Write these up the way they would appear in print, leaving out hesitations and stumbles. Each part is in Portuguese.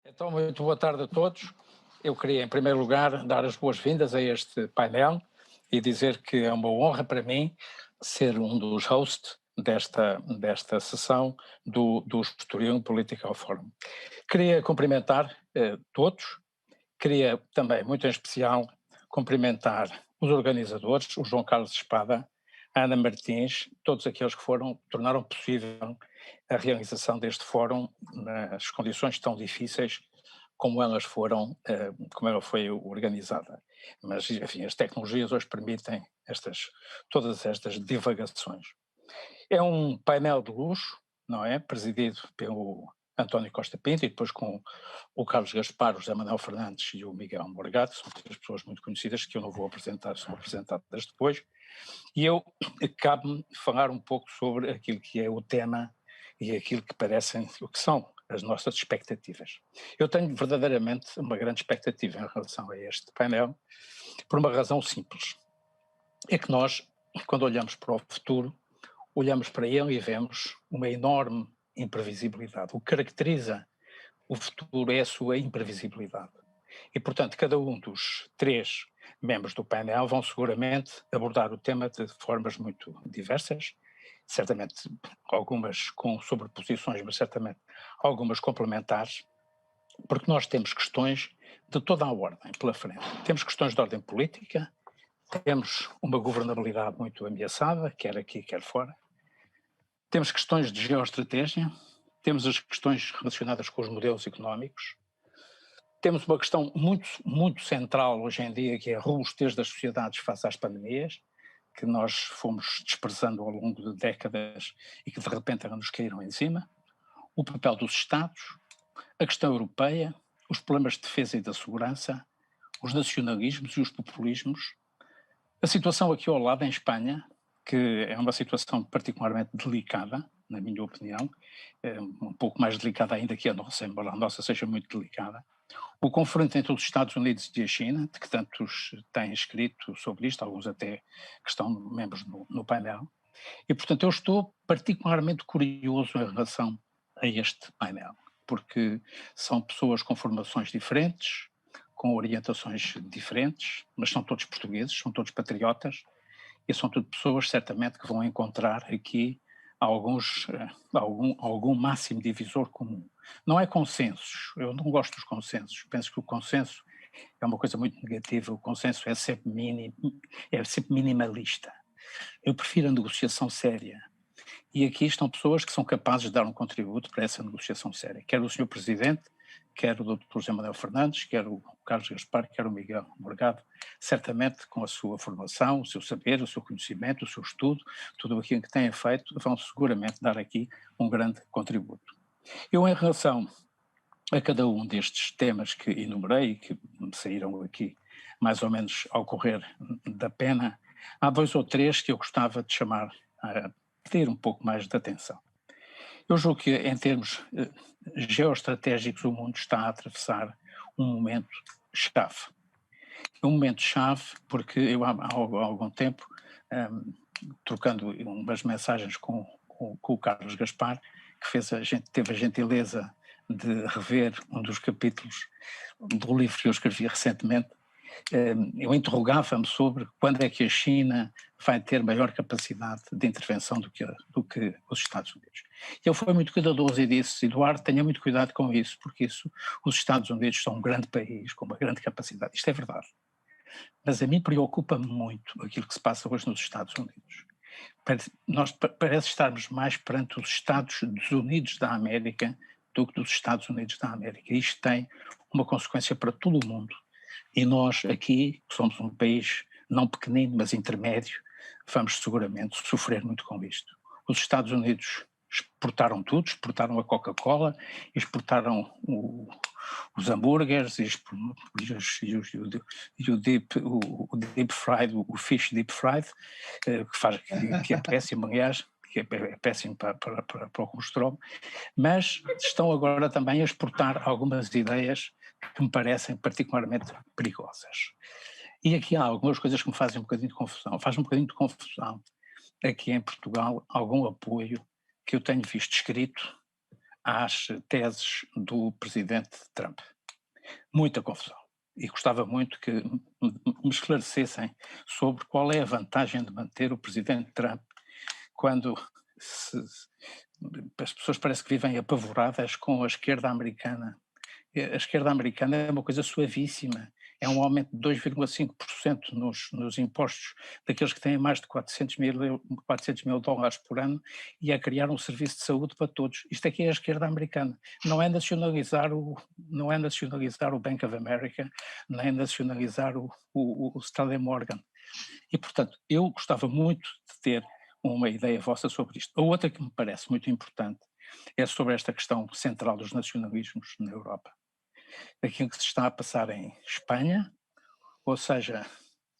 Então, muito boa tarde a todos. Eu queria, em primeiro lugar, dar as boas-vindas a este painel e dizer que é uma honra para mim ser um dos hosts desta sessão do Estoril Political Forum. Queria cumprimentar todos, queria também, muito em especial, cumprimentar os organizadores, o João Carlos Espada, a Ana Martins, todos aqueles que tornaram possível a realização deste fórum nas condições tão difíceis como elas foram, como ela foi organizada. Mas, enfim, as tecnologias hoje permitem todas estas divagações. É um painel de luxo, não é? Presidido pelo António Costa Pinto e depois com o Carlos Gaspar, o José Manuel Fernandes e o Miguel Morgado, são três pessoas muito conhecidas que eu não vou apresentar, são apresentadas depois. E cabe-me falar um pouco sobre aquilo que é o tema e aquilo que parecem, o que são as nossas expectativas. Eu tenho verdadeiramente uma grande expectativa em relação a este painel, por uma razão simples. É que nós, quando olhamos para o futuro, olhamos para ele e vemos uma enorme imprevisibilidade. O que caracteriza o futuro é a sua imprevisibilidade. E, portanto, cada um dos três membros do painel vão seguramente abordar o tema de formas muito diversas, certamente algumas com sobreposições, mas certamente algumas complementares, porque nós temos questões de toda a ordem pela frente. Temos questões de ordem política, temos uma governabilidade muito ameaçada, quer aqui, quer fora. Temos questões de geoestratégia, temos as questões relacionadas com os modelos económicos, temos uma questão muito, muito central hoje em dia, que é a robustez das sociedades face às pandemias, que nós fomos desprezando ao longo de décadas e que de repente nos caíram em cima, o papel dos Estados, a questão europeia, os problemas de defesa e da segurança, os nacionalismos e os populismos, a situação aqui ao lado em Espanha, que é uma situação particularmente delicada, na minha opinião, um pouco mais delicada ainda que a nossa, embora a nossa seja muito delicada, o confronto entre os Estados Unidos e a China, de que tantos têm escrito sobre isto, alguns até que estão membros no painel, e portanto eu estou particularmente curioso em relação a este painel, porque são pessoas com formações diferentes, com orientações diferentes, mas são todos portugueses, são todos patriotas, e são tudo pessoas certamente que vão encontrar aqui algum máximo divisor comum. Não é consensos, eu não gosto dos consensos, penso que o consenso é uma coisa muito negativa, o consenso é sempre minimalista. Eu prefiro a negociação séria. E aqui estão pessoas que são capazes de dar um contributo para essa negociação séria. Quer o Sr. Presidente, quer o Dr. José Manuel Fernandes, quer o Carlos Gaspar, quer o Miguel Morgado, certamente com a sua formação, o seu saber, o seu conhecimento, o seu estudo, tudo aquilo que têm feito, vão seguramente dar aqui um grande contributo. Eu, em relação a cada um destes temas que enumerei e que saíram aqui mais ou menos ao correr da pena, há dois ou três que eu gostava de chamar a pedir um pouco mais de atenção. Eu julgo que, em termos geoestratégicos, o mundo está a atravessar um momento chave. Um momento chave porque eu há algum tempo, trocando umas mensagens com o Carlos Gaspar, que teve a gentileza de rever um dos capítulos do livro que eu escrevi recentemente, eu interrogava-me sobre quando é que a China vai ter maior capacidade de intervenção do que os Estados Unidos. Ele foi muito cuidadoso e disse: Eduardo, tenha muito cuidado com isso, porque os Estados Unidos são um grande país, com uma grande capacidade. Isto é verdade. Mas a mim preocupa-me muito aquilo que se passa hoje nos Estados Unidos. Nós parece estarmos mais perante os Estados Unidos da América do que dos Estados Unidos da América. Isto tem uma consequência para todo o mundo. E nós aqui, que somos um país não pequenino, mas intermédio, vamos seguramente sofrer muito com isto. Os Estados Unidos exportaram tudo, exportaram a Coca-Cola, exportaram os hambúrgueres o deep fried, o fish deep fried, que é péssimo, aliás, que é péssimo para o colesterol, mas estão agora também a exportar algumas ideias que me parecem particularmente perigosas. E aqui há algumas coisas que me fazem um bocadinho de confusão. Faz um bocadinho de confusão aqui em Portugal algum apoio que eu tenho visto escrito às teses do presidente Trump. Muita confusão. E gostava muito que me esclarecessem sobre qual é a vantagem de manter o presidente Trump quando as pessoas parece que vivem apavoradas com a esquerda americana. A esquerda americana é uma coisa suavíssima, é um aumento de 2,5% nos impostos daqueles que têm mais de 400 mil dólares por ano e a criar um serviço de saúde para todos. Isto aqui é a esquerda americana. Não é nacionalizar o Bank of America, nem nacionalizar o Standard Morgan. E, portanto, eu gostava muito de ter uma ideia vossa sobre isto. A outra que me parece muito importante é sobre esta questão central dos nacionalismos na Europa. Aquilo que se está a passar em Espanha, ou seja,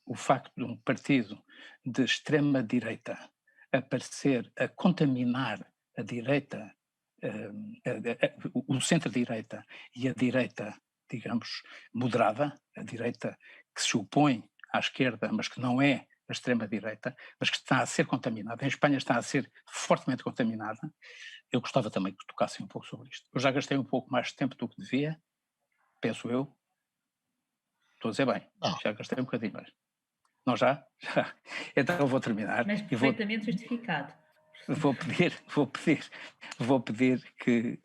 o facto de um partido de extrema-direita aparecer a contaminar a direita, o centro-direita e a direita, digamos, moderada, a direita que se opõe à esquerda, mas que não é a extrema-direita, mas que está a ser contaminada. Em Espanha está a ser fortemente contaminada. Eu gostava também que tocassem um pouco sobre isto. Eu já gastei um pouco mais de tempo do que devia, penso eu. Estou a dizer bem, Não. já gastei um bocadinho mais. Não já? Já. Então eu vou terminar Mas e vou, perfeitamente justificado. vou pedir que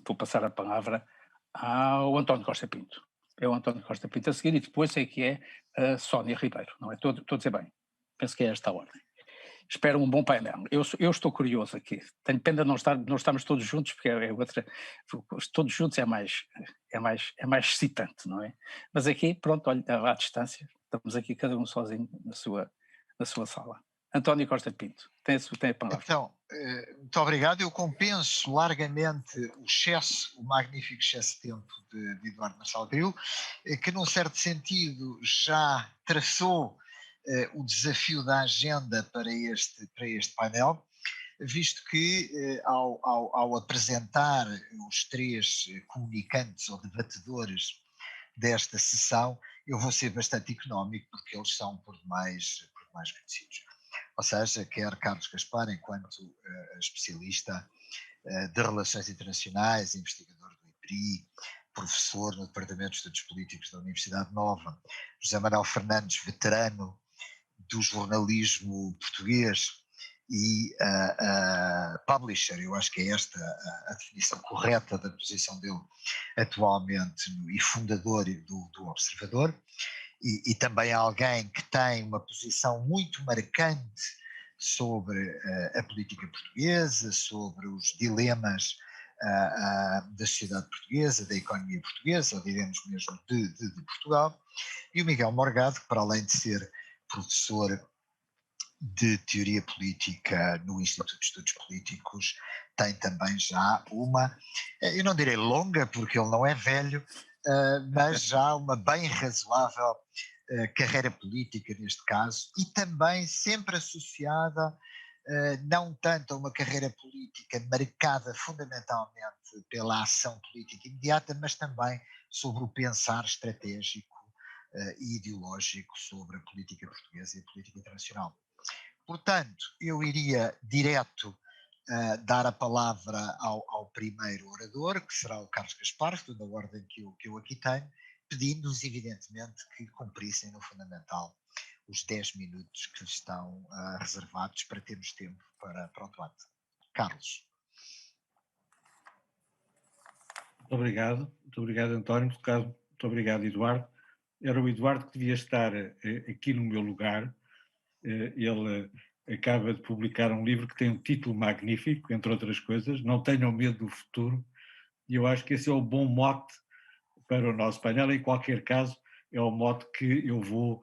vou passar a palavra ao António Costa Pinto. É o António Costa Pinto a seguir e depois é que é a Sónia Ribeiro, não é? Estou a dizer bem. Penso que é esta a ordem. Espero um bom painel. Eu estou curioso aqui. Tenho pena de não estarmos todos juntos, porque é outra. Todos juntos é mais excitante, não é? Mas aqui, pronto, olha, à distância, estamos aqui cada um sozinho na sua sala. António Costa Pinto, tem a palavra. Então, muito obrigado. Eu compenso largamente o magnífico excesso de tempo de Eduardo Marçal Grilo, que num certo sentido já traçou o desafio da agenda para este painel, visto que ao apresentar os três comunicantes ou debatedores desta sessão, eu vou ser bastante económico, porque eles são por demais conhecidos. Ou seja, quer Carlos Gaspar, enquanto especialista de Relações Internacionais, investigador do IPRI, professor no Departamento de Estudos Políticos da Universidade Nova, José Manuel Fernandes, veterano do jornalismo português e publisher, eu acho que é esta a definição correta da posição dele atualmente, e fundador do Observador, e também alguém que tem uma posição muito marcante sobre a política portuguesa, sobre os dilemas da sociedade portuguesa, da economia portuguesa, ou diremos mesmo de Portugal, e o Miguel Morgado, que para além de ser professor de teoria política no Instituto de Estudos Políticos, tem também já uma, eu não direi longa, porque ele não é velho, mas já uma bem razoável carreira política neste caso, e também sempre associada não tanto a uma carreira política marcada fundamentalmente pela ação política imediata, mas também sobre o pensar estratégico e ideológico sobre a política portuguesa e a política internacional. Portanto, eu iria direto dar a palavra ao primeiro orador, que será o Carlos Gaspar, na ordem que eu aqui tenho, pedindo-nos, evidentemente, que cumprissem no fundamental os 10 minutos que estão reservados para termos tempo para o debate. Carlos. Muito obrigado António, muito obrigado Eduardo. Era o Eduardo que devia estar aqui no meu lugar. Ele acaba de publicar um livro que tem um título magnífico, entre outras coisas, Não Tenham Medo do Futuro, e eu acho que esse é o bom mote para o nosso painel. Em qualquer caso, é o mote que eu vou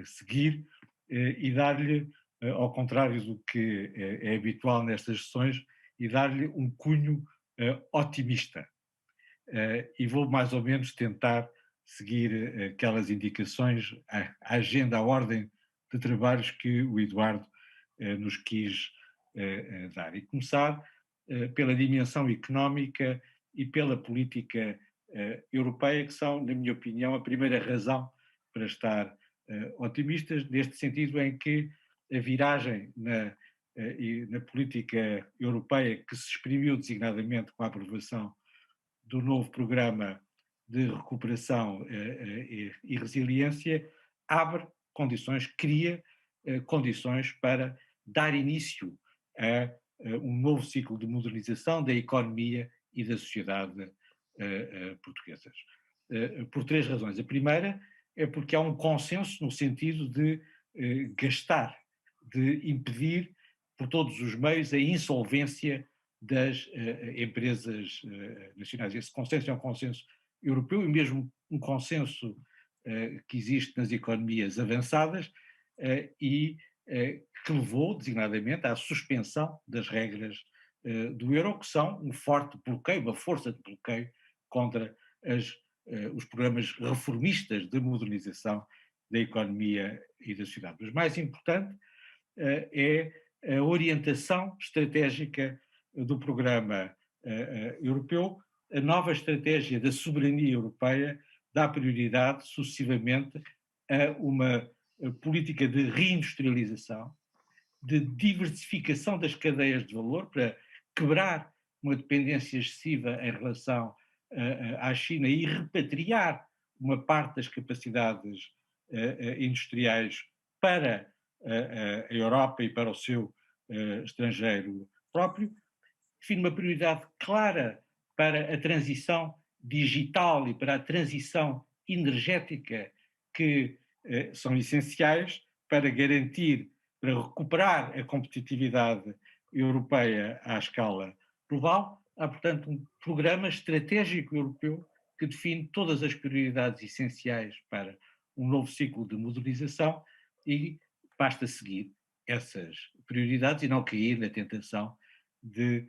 seguir e dar-lhe, ao contrário do que é habitual nestas sessões, e dar-lhe um cunho otimista. E vou mais ou menos tentar seguir aquelas indicações, a agenda, a ordem de trabalhos que o Eduardo nos quis dar. E começar pela dimensão económica e pela política europeia, que são, na minha opinião, a primeira razão para estar otimistas, neste sentido em que a viragem e na política europeia, que se exprimiu designadamente com a aprovação do novo programa de recuperação e resiliência, abre condições, cria condições para dar início a um novo ciclo de modernização da economia e da sociedade portuguesas. Por três razões. A primeira é porque há um consenso no sentido de gastar, de impedir por todos os meios a insolvência das empresas nacionais. Esse consenso é um consenso europeu e mesmo um consenso que existe nas economias avançadas e que levou designadamente à suspensão das regras do euro, que são um forte bloqueio, uma força de bloqueio contra os programas reformistas de modernização da economia e da sociedade. Mas mais importante é a orientação estratégica do programa europeu. A nova estratégia da soberania europeia dá prioridade sucessivamente a uma política de reindustrialização, de diversificação das cadeias de valor para quebrar uma dependência excessiva em relação à China e repatriar uma parte das capacidades industriais para a Europa e para o seu estrangeiro próprio. Enfim, uma prioridade clara para a transição digital e para a transição energética, que são essenciais para garantir, para recuperar a competitividade europeia à escala global. Há, portanto, um programa estratégico europeu que define todas as prioridades essenciais para um novo ciclo de modernização e basta seguir essas prioridades e não cair na tentação de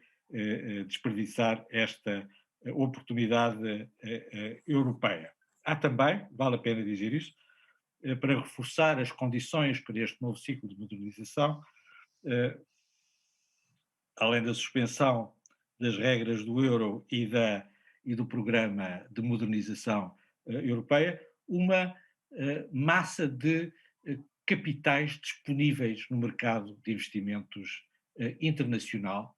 desperdiçar esta oportunidade europeia. Há também, vale a pena dizer isso, para reforçar as condições para este novo ciclo de modernização, além da suspensão das regras do euro e do programa de modernização europeia, uma massa de capitais disponíveis no mercado de investimentos internacional,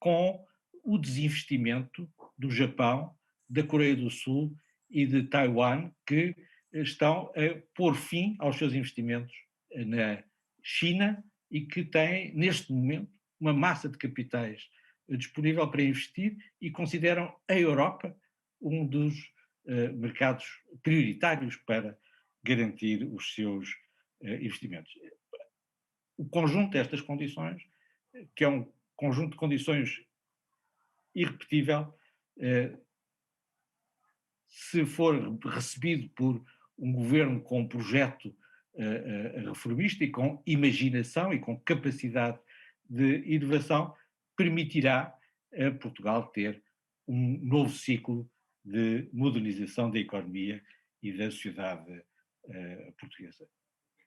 com o desinvestimento do Japão, da Coreia do Sul e de Taiwan, que estão a pôr fim aos seus investimentos na China e que têm, neste momento, uma massa de capitais disponível para investir e consideram a Europa um dos mercados prioritários para garantir os seus investimentos. O conjunto destas condições, que é um conjunto de condições irrepetível, se for recebido por um governo com um projeto reformista e com imaginação e com capacidade de inovação, permitirá a Portugal ter um novo ciclo de modernização da economia e da sociedade portuguesa.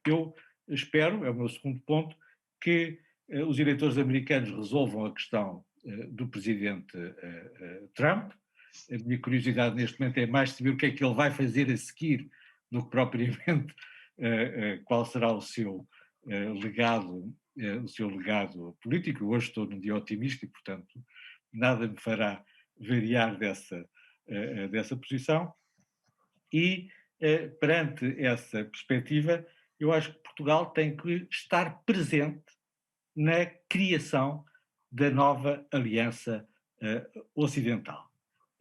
Eu espero, é o meu segundo ponto, que os eleitores americanos resolvam a questão do presidente Trump. A minha curiosidade neste momento é mais saber o que é que ele vai fazer a seguir do que propriamente qual será o seu legado político. Hoje estou num dia otimista e, portanto, nada me fará variar dessa posição. E, perante essa perspectiva, eu acho que Portugal tem que estar presente na criação da nova aliança ocidental,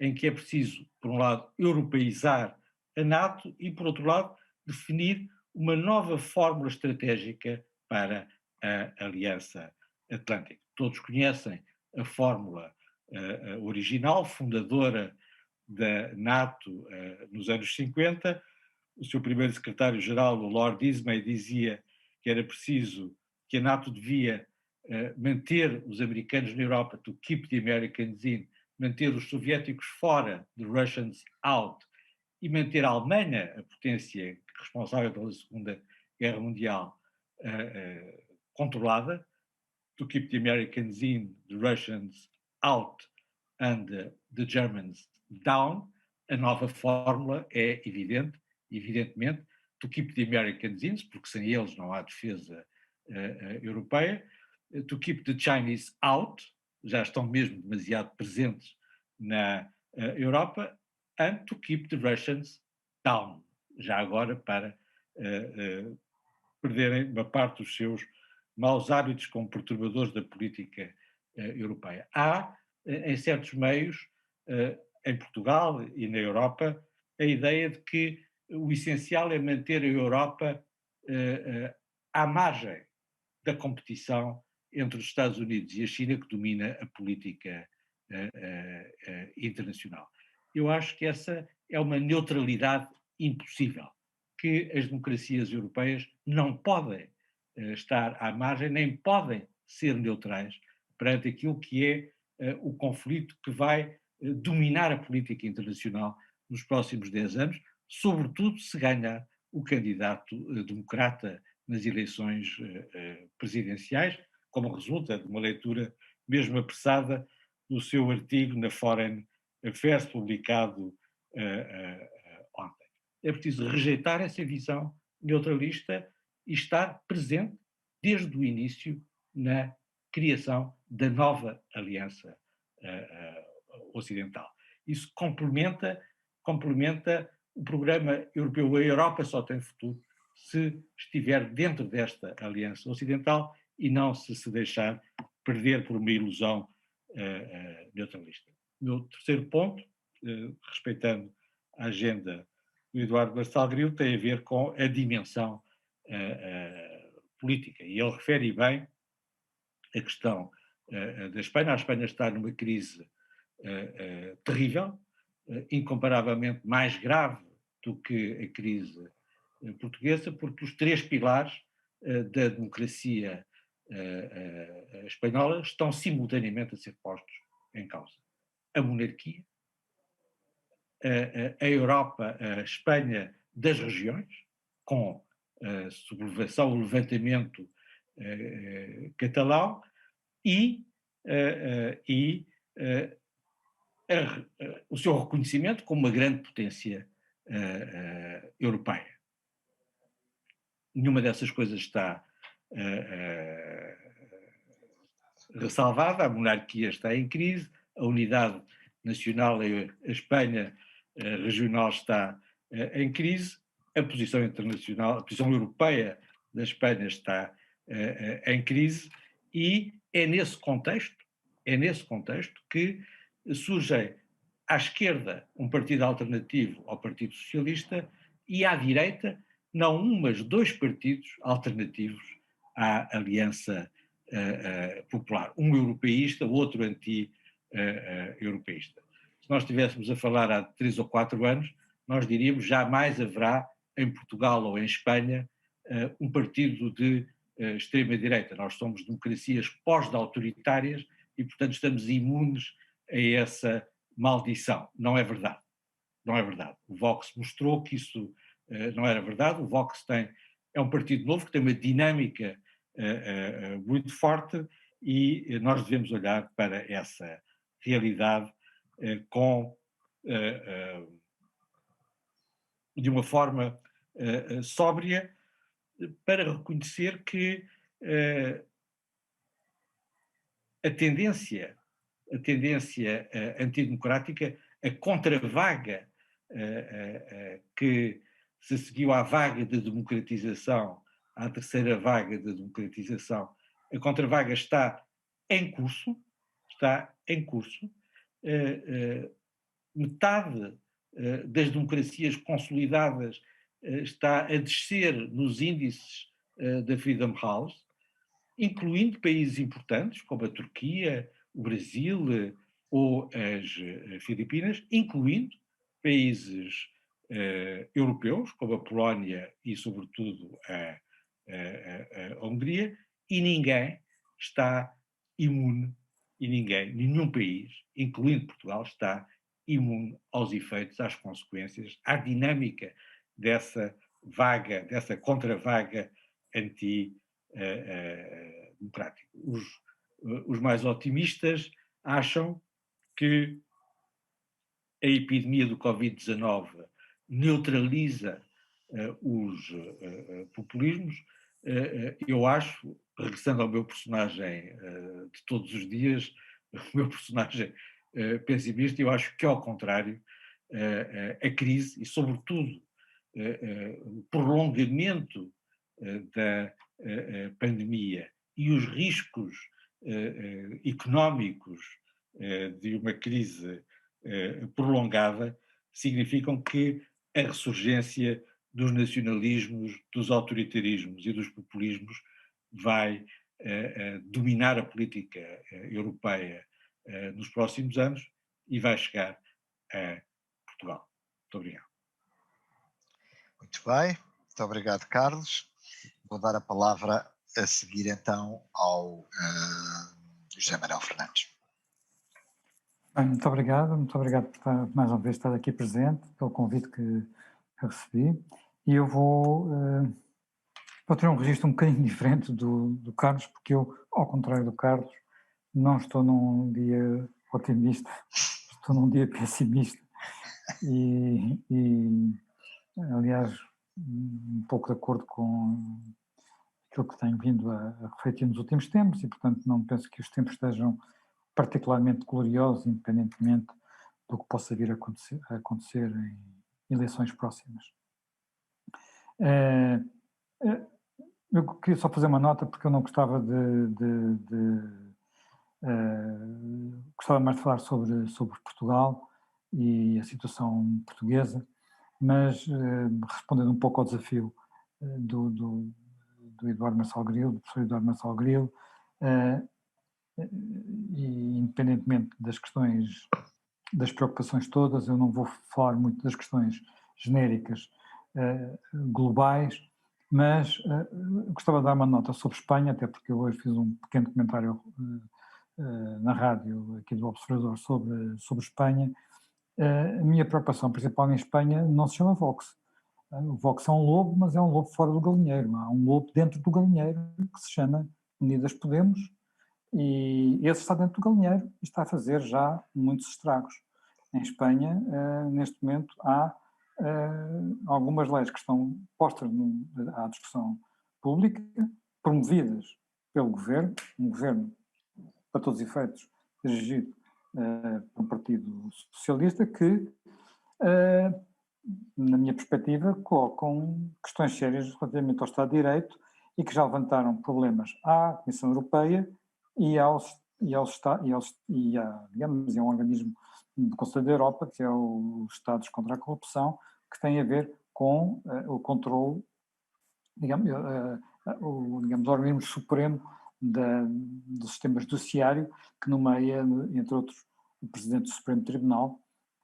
em que é preciso, por um lado, europeizar a NATO e, por outro lado, definir uma nova fórmula estratégica para a Aliança Atlântica. Todos conhecem a fórmula original, fundadora da NATO nos anos 50. O seu primeiro secretário-geral, o Lord Ismay, dizia que era preciso, que a NATO devia manter os americanos na Europa, to keep the Americans in, manter os soviéticos fora, the Russians out, e manter a Alemanha, a potência responsável pela Segunda Guerra Mundial, controlada, to keep the Americans in, the Russians out and the Germans down. A nova fórmula é evidentemente, to keep the Americans in, porque sem eles não há defesa europeia, to keep the Chinese out, já estão mesmo demasiado presentes na Europa, and to keep the Russians down, já agora para perderem uma parte dos seus maus hábitos como perturbadores da política europeia. Há, em certos meios, em Portugal e na Europa, a ideia de que o essencial é manter a Europa à margem da competição entre os Estados Unidos e a China, que domina a política internacional. Eu acho que essa é uma neutralidade impossível, que as democracias europeias não podem estar à margem, nem podem ser neutrais perante aquilo que é o conflito que vai dominar a política internacional nos próximos 10 anos, sobretudo se ganhar o candidato democrata nas eleições presidenciais, como resulta de uma leitura mesmo apressada do seu artigo na Foreign Affairs, publicado ontem. É preciso rejeitar essa visão neutralista e estar presente desde o início na criação da nova aliança ocidental. Isso complementa o programa europeu. A Europa só tem futuro se estiver dentro desta aliança ocidental e não se deixar perder por uma ilusão neutralista. O meu terceiro ponto, respeitando a agenda do Eduardo Marçal Grilo, tem a ver com a dimensão política. E ele refere bem a questão da Espanha. A Espanha está numa crise terrível, incomparavelmente mais grave do que a crise portuguesa, porque os três pilares da democracia espanhola estão simultaneamente a ser postos em causa. A monarquia, a Europa, a Espanha das regiões, com a sublevação, o levantamento catalão e o seu reconhecimento como uma grande potência europeia. Nenhuma dessas coisas está ressalvada, a monarquia está em crise, a unidade nacional e a Espanha regional está em crise, a posição internacional, a posição europeia da Espanha está em crise e é nesse contexto que surge à esquerda um partido alternativo ao Partido Socialista e à direita não um, mas dois partidos alternativos à Aliança Popular, um europeísta, o outro anti-europeísta. Se nós estivéssemos a falar há 3 ou 4 anos, nós diríamos jamais haverá em Portugal ou em Espanha um partido de extrema-direita. Nós somos democracias pós-autoritárias e, portanto, estamos imunes a essa maldição. Não é verdade. Não é verdade. O Vox mostrou que isso não era verdade. O Vox é um partido novo que tem uma dinâmica muito forte e nós devemos olhar para essa realidade de uma forma sóbria para reconhecer que a tendência antidemocrática, a contravaga que se seguiu à vaga de democratização, à terceira vaga de democratização, a contravaga está em curso, metade das democracias consolidadas está a descer nos índices da Freedom House, incluindo países importantes como a Turquia, o Brasil ou as Filipinas, incluindo países europeus como a Polónia e sobretudo a Hungria, e ninguém está imune, nenhum país, incluindo Portugal, está imune aos efeitos, às consequências, à dinâmica dessa vaga, dessa contravaga antidemocrática. Os mais otimistas acham que a epidemia do Covid-19 neutraliza os populismos. Eu acho, regressando ao meu personagem de todos os dias, o meu personagem pessimista, eu acho que, ao contrário, a crise e, sobretudo, o prolongamento da pandemia e os riscos económicos de uma crise prolongada significam que a ressurgência dos nacionalismos, dos autoritarismos e dos populismos vai dominar a política europeia nos próximos anos e vai chegar a Portugal. Muito obrigado. Muito bem, muito obrigado, Carlos. Vou dar a palavra a seguir então ao José Manuel Fernandes. Bem, muito obrigado por estar, mais uma vez estar aqui presente, pelo convite que recebi, e eu vou ter um registro um bocadinho diferente do Carlos, porque eu, ao contrário do Carlos, não estou num dia otimista, estou num dia pessimista, e aliás, um pouco de acordo com aquilo que tenho vindo a refletir nos últimos tempos, e portanto não penso que os tempos estejam particularmente gloriosos, independentemente do que possa vir a acontecer em eleições próximas. Eu queria só fazer uma nota, porque eu não gostava gostava mais de falar sobre Portugal e a situação portuguesa, mas respondendo um pouco ao desafio do Eduardo Marçal Grilo, do professor Eduardo Marçal Grilo, e independentemente das questões, das preocupações todas, eu não vou falar muito das questões genéricas globais, mas gostava de dar uma nota sobre Espanha, até porque eu hoje fiz um pequeno comentário na rádio aqui do Observador sobre Espanha. A minha preocupação principal em Espanha não se chama Vox. O Vox é um lobo, mas é um lobo fora do galinheiro. Há um lobo dentro do galinheiro que se chama Unidas Podemos, e esse está dentro do galinheiro e está a fazer já muitos estragos. Em Espanha, neste momento, há algumas leis que estão postas à discussão pública, promovidas pelo governo, um governo, para todos os efeitos, dirigido por um partido socialista, que, na minha perspectiva, colocam questões sérias relativamente ao Estado de Direito e que já levantaram problemas à Comissão Europeia e a um organismo do Conselho da Europa, que é o Estados contra a Corrupção, que tem a ver com o controle, o organismo supremo do sistema judiciário, que nomeia, entre outros, o Presidente do Supremo Tribunal,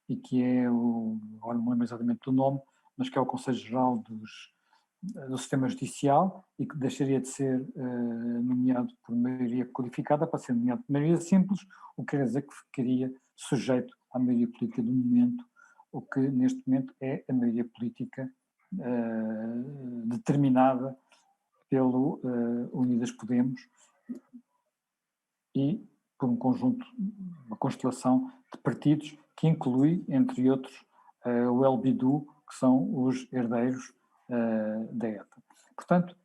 e que é agora não me lembro exatamente do nome, mas que é o Conselho Geral do Sistema Judicial, e que deixaria de ser nomeado por maioria qualificada para ser nomeado por maioria simples, o que quer dizer que ficaria sujeito à maioria política do momento, o que neste momento é a maioria política determinada pelo Unidas Podemos e por um conjunto, uma constelação de partidos que inclui, entre outros, o LBDU, que são os herdeiros da ETA. Portanto,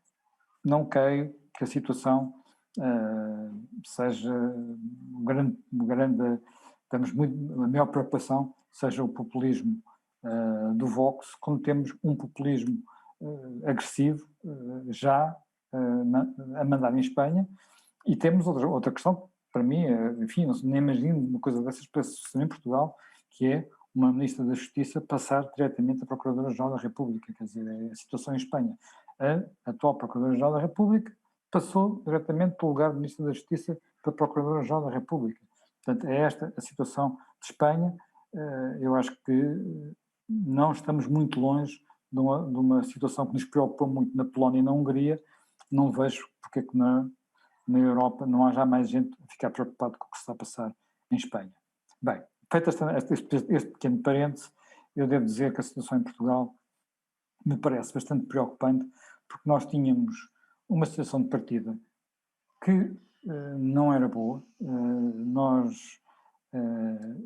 não creio que a situação seja a maior preocupação seja o populismo do Vox, como temos um populismo agressivo já a mandar em Espanha, e temos outra questão, para mim, enfim, nem imagino uma coisa dessas para suceder em Portugal, que é uma Ministra da Justiça passar diretamente a Procuradora-Geral da República, quer dizer, é a situação em Espanha. A atual Procuradora-Geral da República passou diretamente do lugar de Ministra da Justiça para Procuradora-Geral da República. Portanto, é esta a situação de Espanha. Eu acho que não estamos muito longe de uma situação que nos preocupa muito na Polónia e na Hungria. Não vejo porque é que na Europa não há já mais gente a ficar preocupado com o que se está a passar em Espanha. Bem, feito este pequeno parêntese, eu devo dizer que a situação em Portugal me parece bastante preocupante, porque nós tínhamos uma situação de partida que não era boa. Nós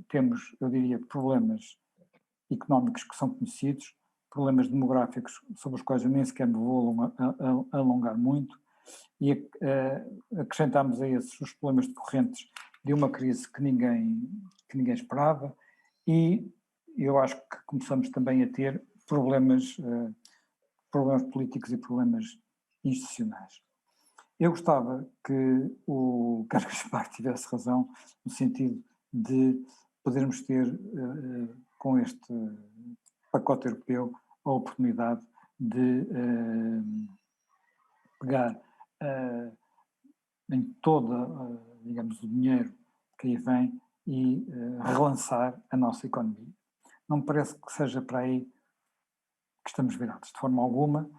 temos, eu diria, problemas económicos que são conhecidos, problemas demográficos sobre os quais eu nem sequer me vou alongar muito, E acrescentámos a esses os problemas decorrentes de uma crise que ninguém esperava, e eu acho que começamos também a ter problemas políticos e problemas institucionais. Eu gostava que o Carlos Gaspar tivesse razão no sentido de podermos ter, com este pacote europeu, a oportunidade de pegar em todo, digamos, o dinheiro que aí vem e relançar a nossa economia. Não me parece que seja para aí que estamos virados, de forma alguma.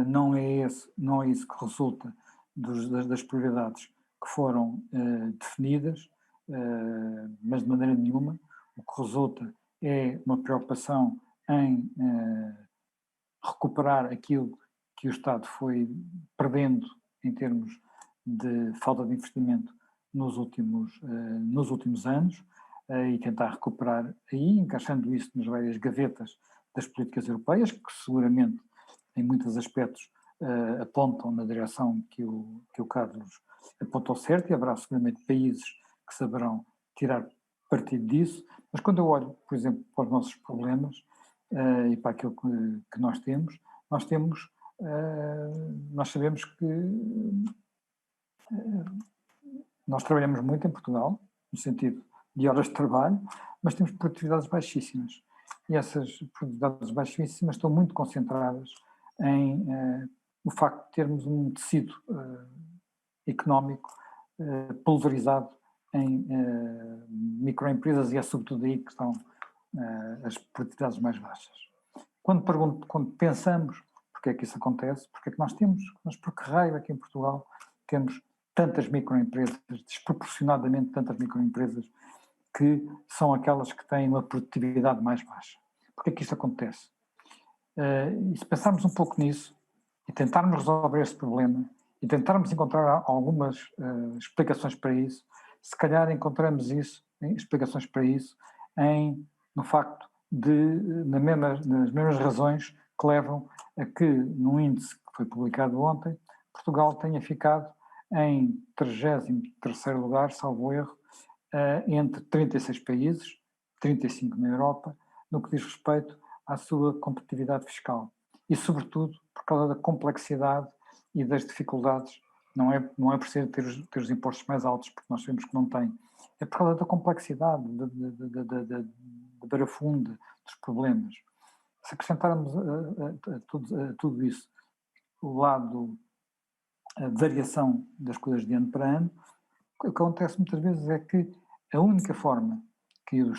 Não é isso que resulta das prioridades que foram definidas, mas de maneira nenhuma. O que resulta é uma preocupação em recuperar aquilo que o Estado foi perdendo em termos de falta de investimento nos últimos anos, e tentar recuperar aí, encaixando isso nas várias gavetas das políticas europeias, que seguramente em muitos aspectos apontam na direção que o Carlos apontou certo, e haverá seguramente países que saberão tirar partido disso, mas quando eu olho, por exemplo, para os nossos problemas e para aquilo que nós sabemos que nós trabalhamos muito em Portugal, no sentido de horas de trabalho, mas temos produtividades baixíssimas. E essas produtividades baixíssimas estão muito concentradas em o facto de termos um tecido económico pulverizado em microempresas, e é sobretudo aí que estão as produtividades mais baixas. Quando pensamos porque é que isso acontece, porque é que mas por que raio aqui em Portugal temos tantas microempresas, desproporcionadamente tantas microempresas, que são aquelas que têm uma produtividade mais baixa? Porque é que isto acontece? E se pensarmos um pouco nisso e tentarmos resolver este problema e tentarmos encontrar algumas explicações para isso, se calhar encontramos explicações para isso no facto nas mesmas razões que levam a que, num índice que foi publicado ontem, Portugal tenha ficado em 33º lugar, salvo erro, entre 36 países, 35 na Europa, no que diz respeito à sua competitividade fiscal. E, sobretudo, por causa da complexidade e das dificuldades. Não é por ser ter os impostos mais altos, porque nós sabemos que não tem. É por causa da complexidade, da barafunda dos problemas. Se acrescentarmos a tudo isso o lado, a variação das coisas de ano para ano, o que acontece muitas vezes é que a única forma que o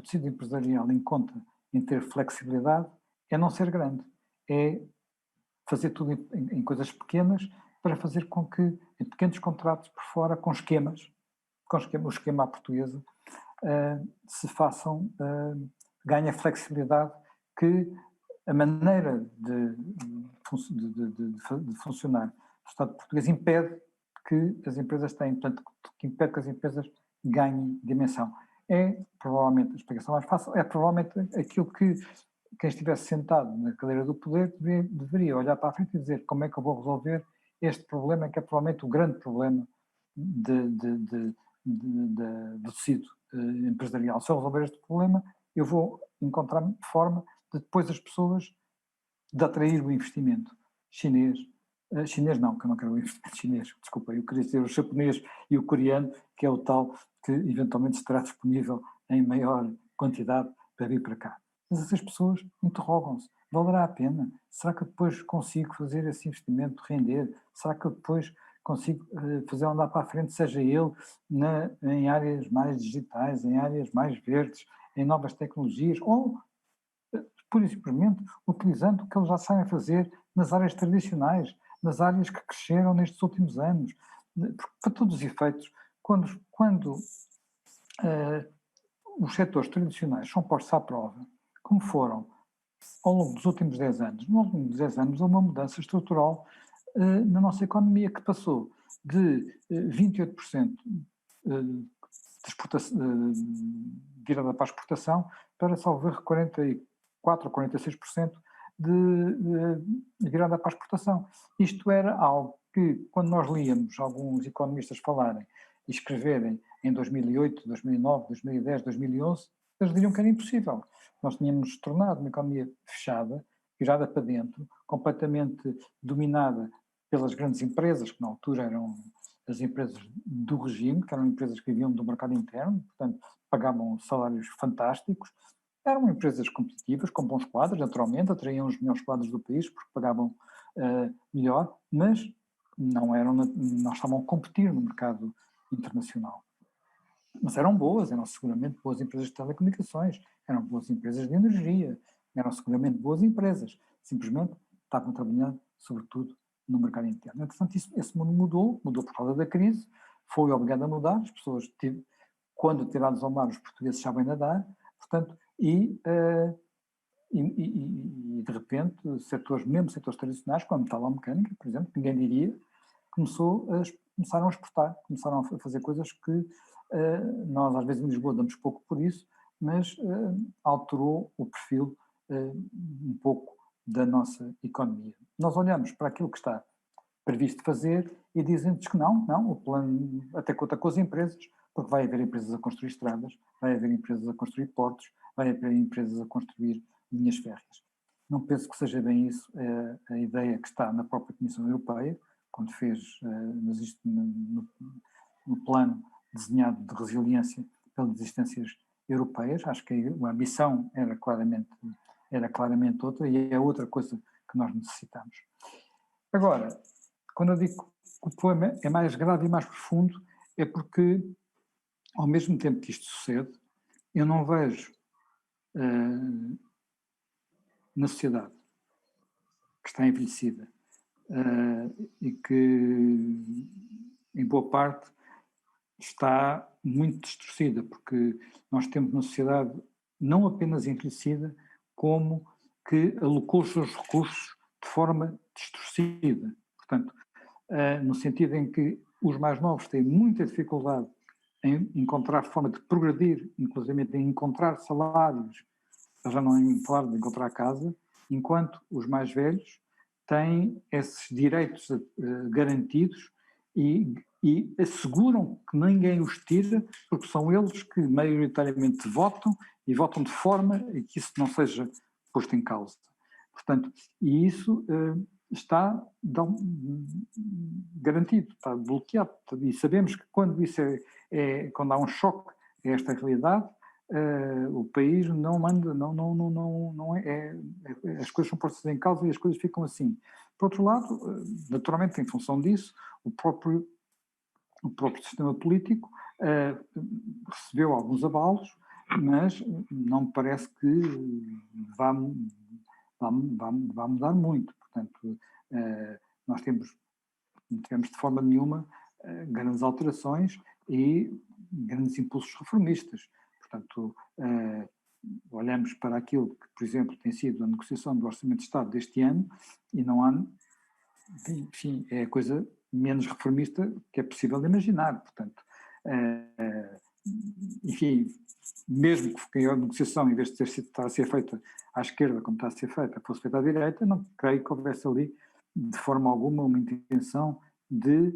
tecido empresarial encontra em ter flexibilidade é não ser grande, é fazer tudo em coisas pequenas, para fazer com que, em pequenos contratos por fora, com o esquema à portuguesa, se façam, ganhe a flexibilidade que a maneira de funcionar do Estado português impede que as empresas tenham, portanto, que impede que as empresas ganhem dimensão. É provavelmente a explicação mais fácil, é provavelmente aquilo que quem estivesse sentado na cadeira do poder deveria olhar para a frente e dizer: como é que eu vou resolver este problema, que é provavelmente o grande problema do tecido empresarial. Se eu resolver este problema, eu vou encontrar forma de depois as pessoas de atrair o investimento chinês. Chinês não, que eu não quero o investimento chinês, desculpa, eu queria dizer o japonês e o coreano, que é o tal que eventualmente estará disponível em maior quantidade para vir para cá. Mas essas pessoas interrogam-se: valerá a pena? Será que depois consigo fazer esse investimento render? Será que depois consigo fazer andar para a frente, seja ele em áreas mais digitais, em áreas mais verdes, em novas tecnologias, ou pura e simplesmente utilizando o que eles já sabem fazer nas áreas tradicionais, nas áreas que cresceram nestes últimos anos? Porque, para todos os efeitos, quando os setores tradicionais são postos à prova, como foram ao longo dos últimos 10 anos, nos últimos 10 anos houve uma mudança estrutural na nossa economia, que passou de 28% de virada para a exportação para, salvo erro, 44% ou 46% de virada para a exportação. Isto era algo que quando nós líamos alguns economistas falarem e escreverem em 2008, 2009, 2010, 2011, eles diriam que era impossível. Nós tínhamos tornado uma economia fechada, virada para dentro, completamente dominada pelas grandes empresas, que na altura eram as empresas do regime, que eram empresas que viviam do mercado interno, portanto pagavam salários fantásticos, eram empresas competitivas, com bons quadros, naturalmente, atraíam os melhores quadros do país, porque pagavam melhor, mas não estavam a competir no mercado internacional. Mas eram seguramente boas empresas de telecomunicações, eram boas empresas de energia, eram seguramente boas empresas, simplesmente estavam trabalhando, sobretudo, no mercado interno. Portanto, esse mundo mudou por causa da crise, foi obrigado a mudar, as pessoas, quando tirados ao mar, os portugueses sabem nadar, portanto, e de repente, mesmo setores tradicionais, como a metalomecânica, por exemplo, ninguém diria, começaram a exportar, começaram a fazer coisas que nós às vezes em Lisboa damos pouco por isso, mas alterou o perfil um pouco da nossa economia. Nós olhamos para aquilo que está previsto fazer e dizem-nos que não, o plano até conta com as empresas, porque vai haver empresas a construir estradas, vai haver empresas a construir portos, vai haver empresas a construir linhas férreas. Não penso que seja bem isso a ideia que está na própria Comissão Europeia, quando fez no plano desenhado de resiliência pelas existências europeias. Acho que a ambição era claramente outra e é outra coisa que nós necessitamos. Agora, quando eu digo que o problema é mais grave e mais profundo, é porque, ao mesmo tempo que isto sucede, eu não vejo na sociedade que está envelhecida e que, em boa parte, está muito distorcida, porque nós temos uma sociedade não apenas envelhecida, como que alocou os seus recursos de forma distorcida. Portanto, no sentido em que os mais novos têm muita dificuldade em encontrar forma de progredir, inclusive em encontrar salários, já não em falar de encontrar casa, enquanto os mais velhos têm esses direitos garantidos e asseguram que ninguém os tira, porque são eles que maioritariamente votam e votam de forma a que isso não seja posto em causa. Portanto, e isso está garantido, está bloqueado. E sabemos que quando quando há um choque a esta realidade, o país não manda, as coisas são postas em causa e as coisas ficam assim. Por outro lado, naturalmente, em função disso, o próprio sistema político recebeu alguns abalos, mas não me parece que vá mudar muito. Portanto, nós não tivemos de forma nenhuma grandes alterações e grandes impulsos reformistas. Portanto, olhamos para aquilo que, por exemplo, tem sido a negociação do Orçamento de Estado deste ano e não há, enfim, é a coisa menos reformista que é possível imaginar. Portanto, enfim, mesmo que a negociação, em vez de estar a ser feita à esquerda, como está a ser feita, fosse feita à direita, não creio que houvesse ali, de forma alguma, uma intenção de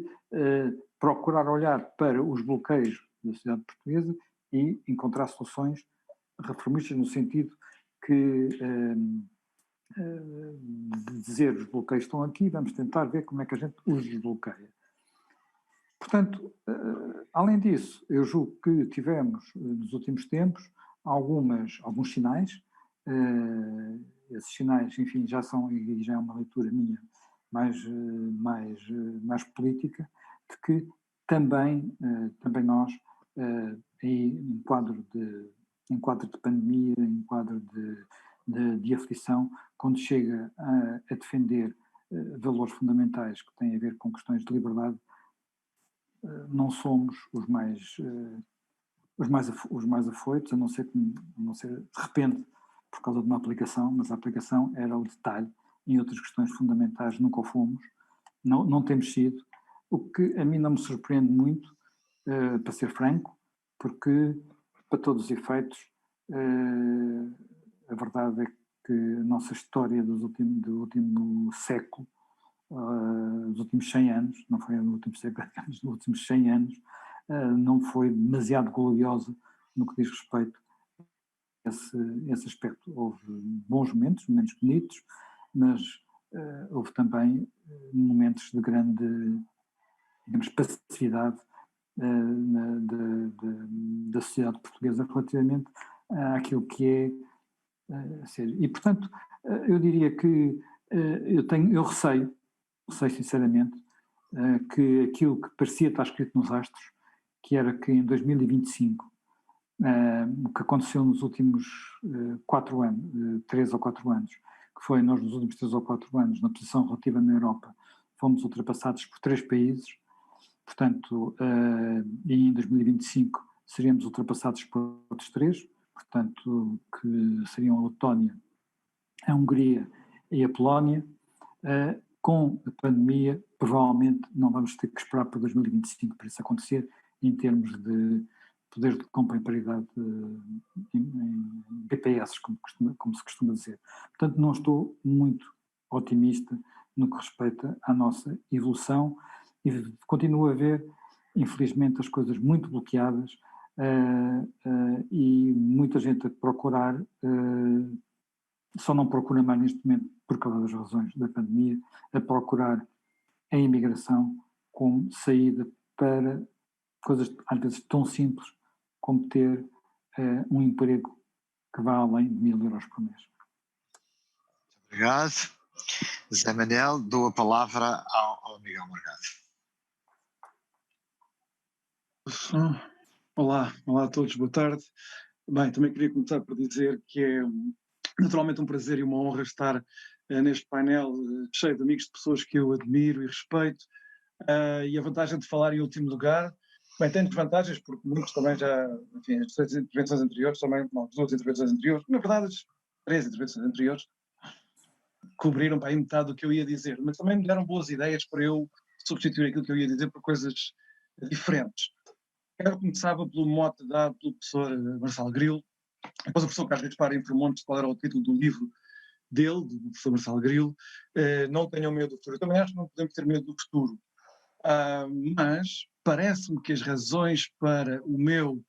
procurar olhar para os bloqueios da sociedade portuguesa e encontrar soluções reformistas no sentido que de dizer os bloqueios estão aqui, vamos tentar ver como é que a gente os desbloqueia. Portanto, além disso, eu julgo que tivemos, nos últimos tempos, alguns sinais. Esses sinais, enfim, já é uma leitura minha mais política, de que também nós, em quadro de pandemia, em quadro de aflição, quando chega a defender valores fundamentais que têm a ver com questões de liberdade, não somos os mais afoitos, a não ser de repente por causa de uma aplicação, mas a aplicação era o detalhe. Em outras questões fundamentais nunca o fomos, não temos sido, o que a mim não me surpreende muito, para ser franco, porque para todos os efeitos a verdade é que a nossa história do último século nos últimos 100 anos, não foi nos últimos 50 anos, nos últimos 100 anos, não foi demasiado gloriosa no que diz respeito a esse aspecto. Houve bons momentos, momentos bonitos, mas houve também momentos de grande, digamos, passividade da sociedade portuguesa relativamente àquilo que é ser. E, portanto, eu diria que eu receio sinceramente, que aquilo que parecia estar escrito nos astros, que era que em 2025, o que aconteceu nos últimos 4 anos, 3 ou 4 anos, que foi nós nos últimos 3 ou 4 anos, na posição relativa na Europa, fomos ultrapassados por 3 países, portanto, e em 2025 seríamos ultrapassados por outros 3, portanto, que seriam a Letónia, a Hungria e a Polónia. Com a pandemia, provavelmente não vamos ter que esperar para 2025 para isso acontecer, em termos de poder de compra em paridade em BPS, como se costuma dizer. Portanto, não estou muito otimista no que respeita à nossa evolução e continuo a ver, infelizmente, as coisas muito bloqueadas e muita gente a procurar, só não procura mais neste momento por causa das razões da pandemia, a procurar a imigração como saída para coisas às vezes tão simples como ter um emprego que vá além de 1.000 euros por mês. Obrigado. Zé Manel, dou a palavra ao Miguel Morgado. Olá a todos, boa tarde. Bem, também queria começar por dizer que é naturalmente um prazer e uma honra estar neste painel cheio de amigos, de pessoas que eu admiro e respeito, e a vantagem de falar em último lugar, bem, tem desvantagens, porque muitos também já, enfim, as 2 intervenções anteriores também, não, as 2 intervenções anteriores, na verdade as 3 intervenções anteriores, cobriram para aí metade do que eu ia dizer, mas também me deram boas ideias para eu substituir aquilo que eu ia dizer por coisas diferentes. Quero começar pelo mote dado pelo professor Marçal Grilo. Depois o professor Carlos Gaspar informou-nos qual era o título do livro dele, do professor Marçal Grilo, Não Tenham Medo do Futuro. Eu também acho que não podemos ter medo do futuro, mas parece-me que as razões para o meu,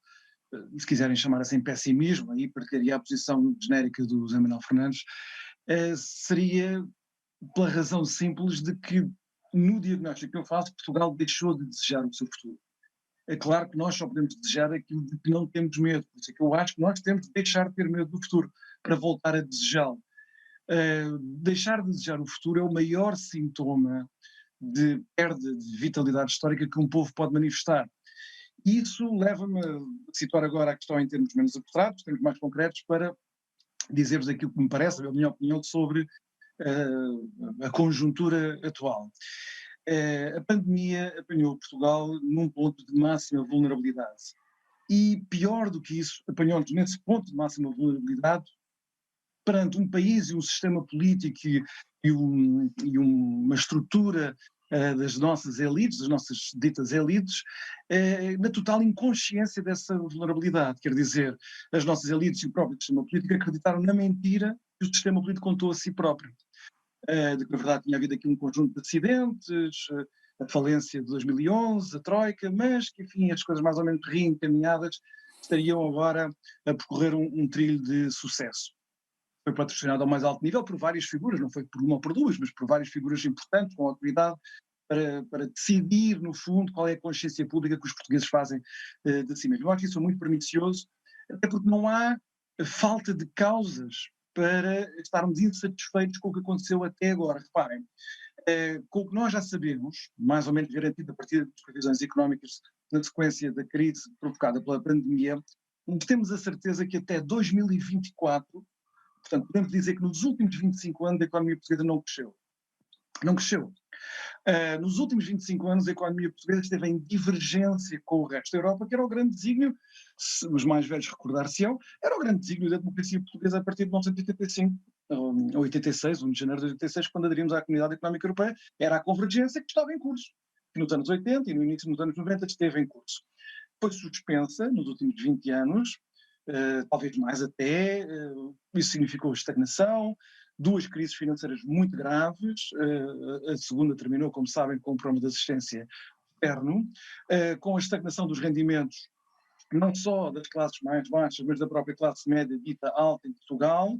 se quiserem chamar assim, pessimismo, aí partilharia a posição genérica do José Manuel Fernandes, seria pela razão simples de que no diagnóstico que eu faço, Portugal deixou de desejar o seu futuro. É claro que nós só podemos desejar aquilo de que não temos medo, por isso é que eu acho que nós temos de deixar de ter medo do futuro para voltar a desejá-lo. Deixar de desejar o futuro é o maior sintoma de perda de vitalidade histórica que um povo pode manifestar. E isso leva-me a situar agora a questão em termos menos abstratos, termos mais concretos, para dizer-vos aquilo que me parece, a minha opinião sobre a conjuntura atual. A pandemia apanhou Portugal num ponto de máxima vulnerabilidade. E pior do que isso, apanhou-nos nesse ponto de máxima vulnerabilidade perante um país e um sistema político e uma estrutura das nossas elites, das nossas ditas elites, na total inconsciência dessa vulnerabilidade. Quer dizer, as nossas elites e o próprio sistema político acreditaram na mentira que o sistema político contou a si próprio. De que, na verdade, tinha havido aqui um conjunto de acidentes, a falência de 2011, a Troika, mas que, enfim, as coisas mais ou menos reencaminhadas estariam agora a percorrer um trilho de sucesso. Foi patrocinado ao mais alto nível por várias figuras, não foi por uma ou por duas, mas por várias figuras importantes, com autoridade, para decidir, no fundo, qual é a consciência pública que os portugueses fazem de si mesmos. Eu acho que isso é muito pernicioso, até porque não há falta de causas para estarmos insatisfeitos com o que aconteceu até agora. Reparem, com o que nós já sabemos, mais ou menos garantido a partir das previsões económicas na sequência da crise provocada pela pandemia, temos a certeza que até 2024, portanto, podemos dizer que nos últimos 25 anos a economia portuguesa não cresceu. Não cresceu. Nos últimos 25 anos a economia portuguesa esteve em divergência com o resto da Europa, que era o grande desígnio, se os mais velhos recordar-se-ão, era o grande desígnio da democracia portuguesa a partir de 1985, ou 86, 1 de janeiro de 86, quando aderimos à Comunidade Económica Europeia, era a convergência que estava em curso. Que nos anos 80 e no início dos anos 90 esteve em curso. Foi suspensa nos últimos 20 anos, talvez mais até, isso significou estagnação, duas crises financeiras muito graves, a segunda terminou, como sabem, com um problema de assistência externo, com a estagnação dos rendimentos, não só das classes mais baixas, mas da própria classe média dita alta em Portugal,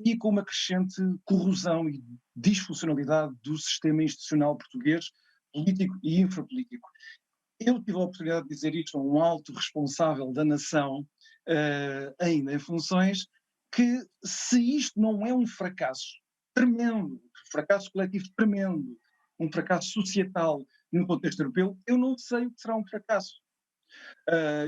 e com uma crescente corrosão e disfuncionalidade do sistema institucional português, político e infrapolítico. Eu tive a oportunidade de dizer isto a um alto responsável da nação, ainda em funções, que se isto não é um fracasso tremendo, fracasso coletivo tremendo, um fracasso societal no contexto europeu, eu não sei o que será um fracasso.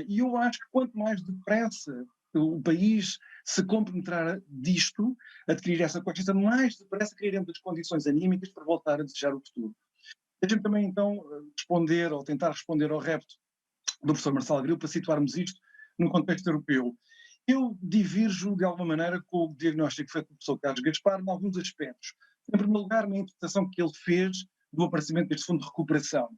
E eu acho que quanto mais depressa o país se compenetrar disto, adquirir essa consciência, mais depressa criaremos as condições anímicas para voltar a desejar o futuro. Deixem-me também então responder, ou tentar responder ao repto do professor Marçal Grilo, para situarmos isto no contexto europeu. Eu divirjo de alguma maneira com o diagnóstico feito pelo professor Carlos Gaspar em alguns aspectos. Em primeiro lugar, na interpretação que ele fez do aparecimento deste fundo de recuperação.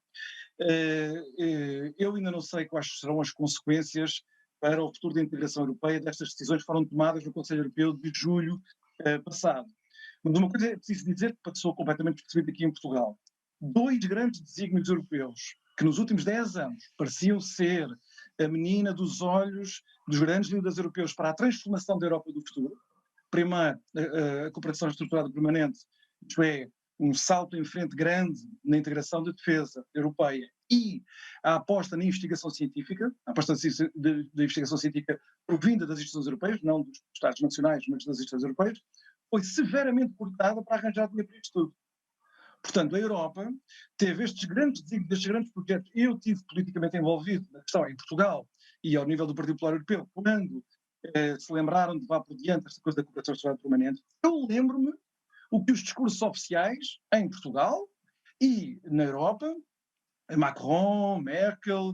Eu ainda não sei quais serão as consequências para o futuro da integração europeia destas decisões que foram tomadas no Conselho Europeu de julho passado. Mas uma coisa é preciso dizer que passou completamente percebido aqui em Portugal. Dois grandes desígnios europeus, que nos últimos 10 anos pareciam ser a menina dos olhos dos grandes líderes europeus para a transformação da Europa do futuro. Primeiro, a cooperação estruturada permanente, isto é, um salto em frente grande na integração da defesa europeia, e a aposta na investigação científica, a aposta da investigação científica provinda das instituições europeias, não dos Estados nacionais, mas das instituições europeias, foi severamente cortada para arranjar dinheiro para isto tudo. Portanto, a Europa teve estes grandes desígnios, estes grandes projetos. Eu estive politicamente envolvido na questão em Portugal e ao nível do Partido Popular Europeu, quando se lembraram de levar por diante esta coisa da cooperação estruturada permanente. Eu lembro-me o que os discursos oficiais em Portugal e na Europa, Macron, Merkel,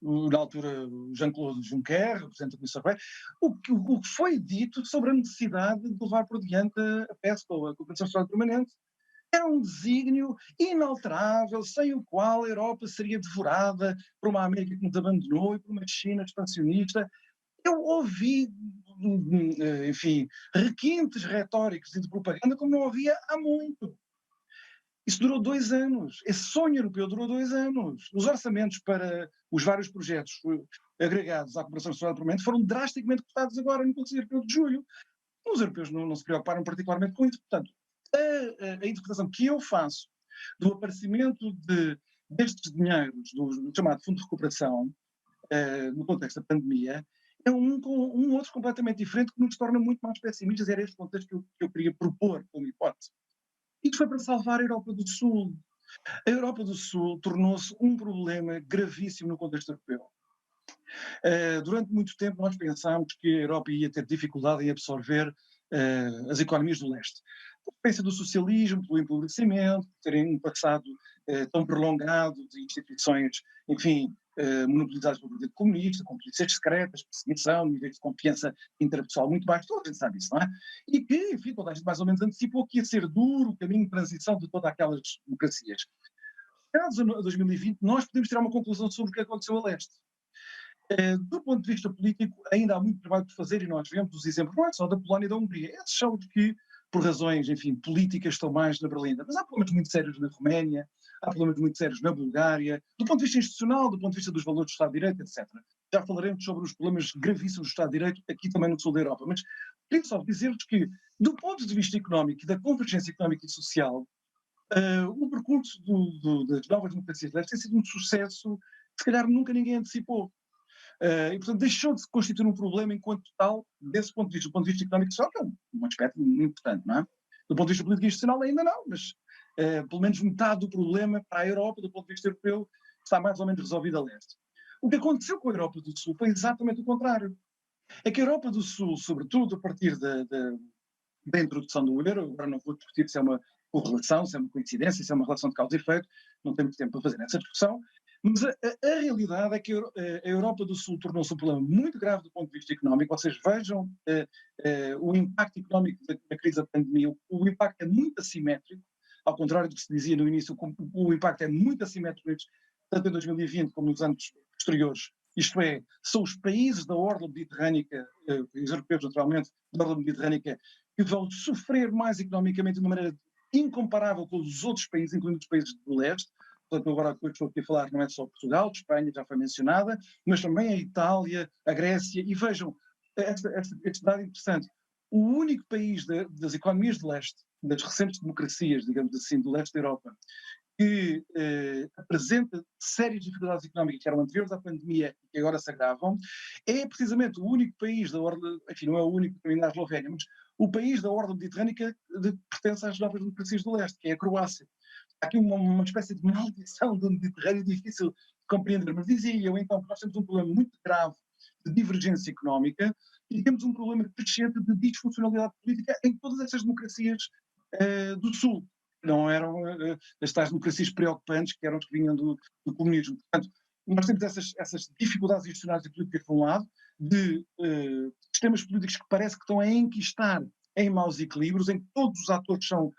na altura Jean-Claude Juncker, Presidente da Comissão Europeia, o que foi dito sobre a necessidade de levar por diante a PESCO, ou a cooperação estruturada permanente, era um desígnio inalterável, sem o qual a Europa seria devorada por uma América que nos abandonou e por uma China expansionista. Eu ouvi, enfim, requintes retóricos e de propaganda como não havia há muito. Isso durou 2 anos. Esse sonho europeu durou 2 anos. Os orçamentos para os vários projetos agregados à cooperação estruturada permanente foram drasticamente cortados agora no Conselho Europeu de julho. Os europeus não se preocuparam particularmente com isso. Portanto, a interpretação que eu faço do aparecimento destes dinheiros, do chamado Fundo de Recuperação, no contexto da pandemia, é um outro completamente diferente, que nos torna muito mais pessimistas. Era este contexto que eu queria propor como hipótese. Isto foi para salvar a Europa do Sul. A Europa do Sul tornou-se um problema gravíssimo no contexto europeu. Durante muito tempo nós pensámos que a Europa ia ter dificuldade em absorver as economias do leste. A consequência do socialismo, do empobrecimento, por terem um passado tão prolongado de instituições, enfim, monopolizadas pelo Partido Comunista, com polícias secretas, perseguição, níveis de confiança interpessoal muito baixo, toda a gente sabe isso, não é? E que, enfim, toda a gente mais ou menos antecipou que ia ser duro o caminho de transição de todas aquelas democracias. Chegados a 2020, nós podemos tirar uma conclusão sobre o que aconteceu a leste. Do ponto de vista político, ainda há muito trabalho por fazer, e nós vemos os exemplos, não é só da Polónia e da Hungria, esses são os que, por razões, enfim, políticas, estão mais na berlinda, mas há problemas muito sérios na Roménia, há problemas muito sérios na Bulgária, do ponto de vista institucional, do ponto de vista dos valores do Estado de Direito, etc. Já falaremos sobre os problemas gravíssimos do Estado de Direito aqui também no sul da Europa, mas queria só dizer-vos que, do ponto de vista económico e da convergência económica e social, o percurso das novas democracias deve ter sido um sucesso que se calhar nunca ninguém antecipou. E, portanto, deixou de se constituir um problema enquanto tal, desse ponto de vista. Do ponto de vista económico e social, que é um aspecto importante, não é? Do ponto de vista político e institucional ainda não, mas pelo menos metade do problema para a Europa, do ponto de vista europeu, está mais ou menos resolvido a leste. O que aconteceu com a Europa do Sul foi exatamente o contrário. É que a Europa do Sul, sobretudo a partir da introdução do euro, agora não vou discutir se é uma correlação, se é uma coincidência, se é uma relação de causa e efeito, não temos tempo para fazer essa discussão, mas a realidade é que a Europa do Sul tornou-se um problema muito grave do ponto de vista económico. Vocês vejam o impacto económico da crise da pandemia. O impacto é muito assimétrico, ao contrário do que se dizia no início, o impacto é muito assimétrico, tanto em 2020 como nos anos posteriores, isto é, são os países da orla mediterrânica, os europeus naturalmente, da orla mediterrânica, que vão sofrer mais economicamente de uma maneira incomparável com os outros países, incluindo os países do leste. Portanto, agora que eu estou aqui a falar não é só Portugal, Espanha já foi mencionada, mas também a Itália, a Grécia, e vejam, este dado interessante, o único país das economias de leste, das recentes democracias, digamos assim, do leste da Europa, que apresenta sérias dificuldades económicas que eram anteriores à pandemia e que agora se agravam, é precisamente o único país da ordem, enfim, não é o único também da Eslovénia, mas o país da ordem mediterrânica que pertence às novas democracias do leste, que é a Croácia. Há aqui uma espécie de maldição do Mediterrâneo difícil de compreender, mas dizia eu então que nós temos um problema muito grave de divergência económica e temos um problema crescente de disfuncionalidade política em todas essas democracias do Sul. Não eram as tais democracias preocupantes que eram as que vinham do comunismo. Portanto, nós temos essas dificuldades institucionais e políticas por um lado, de sistemas políticos que parece que estão a enquistar em maus equilíbrios, em que todos os atores são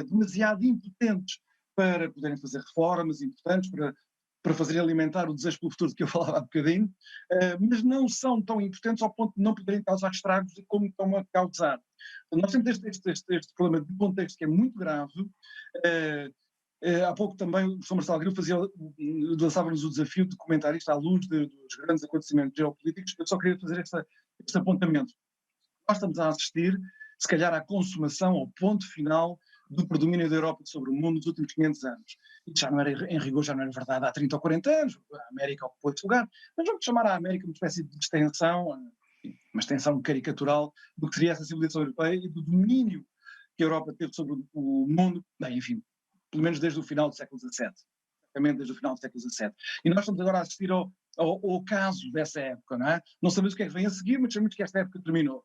demasiado impotentes para poderem fazer reformas importantes, para fazerem alimentar o desejo pelo futuro de que eu falava há bocadinho, mas não são tão impotentes ao ponto de não poderem causar estragos como estão a causar. Nós temos este problema de contexto que é muito grave. Há pouco também o Sr. Marcelo Grilo lançava-nos o desafio de comentar isto à luz dos grandes acontecimentos geopolíticos. Eu só queria fazer este apontamento. Nós estamos a assistir, se calhar, à consumação, ao ponto final do predomínio da Europa sobre o mundo nos últimos 500 anos. E já não era, em rigor, já não era verdade há 30 ou 40 anos, a América ocupou esse lugar, mas vamos chamar a América uma espécie de extensão, uma extensão caricatural do que seria essa civilização europeia e do domínio que a Europa teve sobre o mundo, bem, enfim, pelo menos desde o final do século XVII. Exatamente desde o final do século XVII. E nós estamos agora a assistir ao caso dessa época, não é? Não sabemos o que é que vem a seguir, mas sabemos que esta época terminou.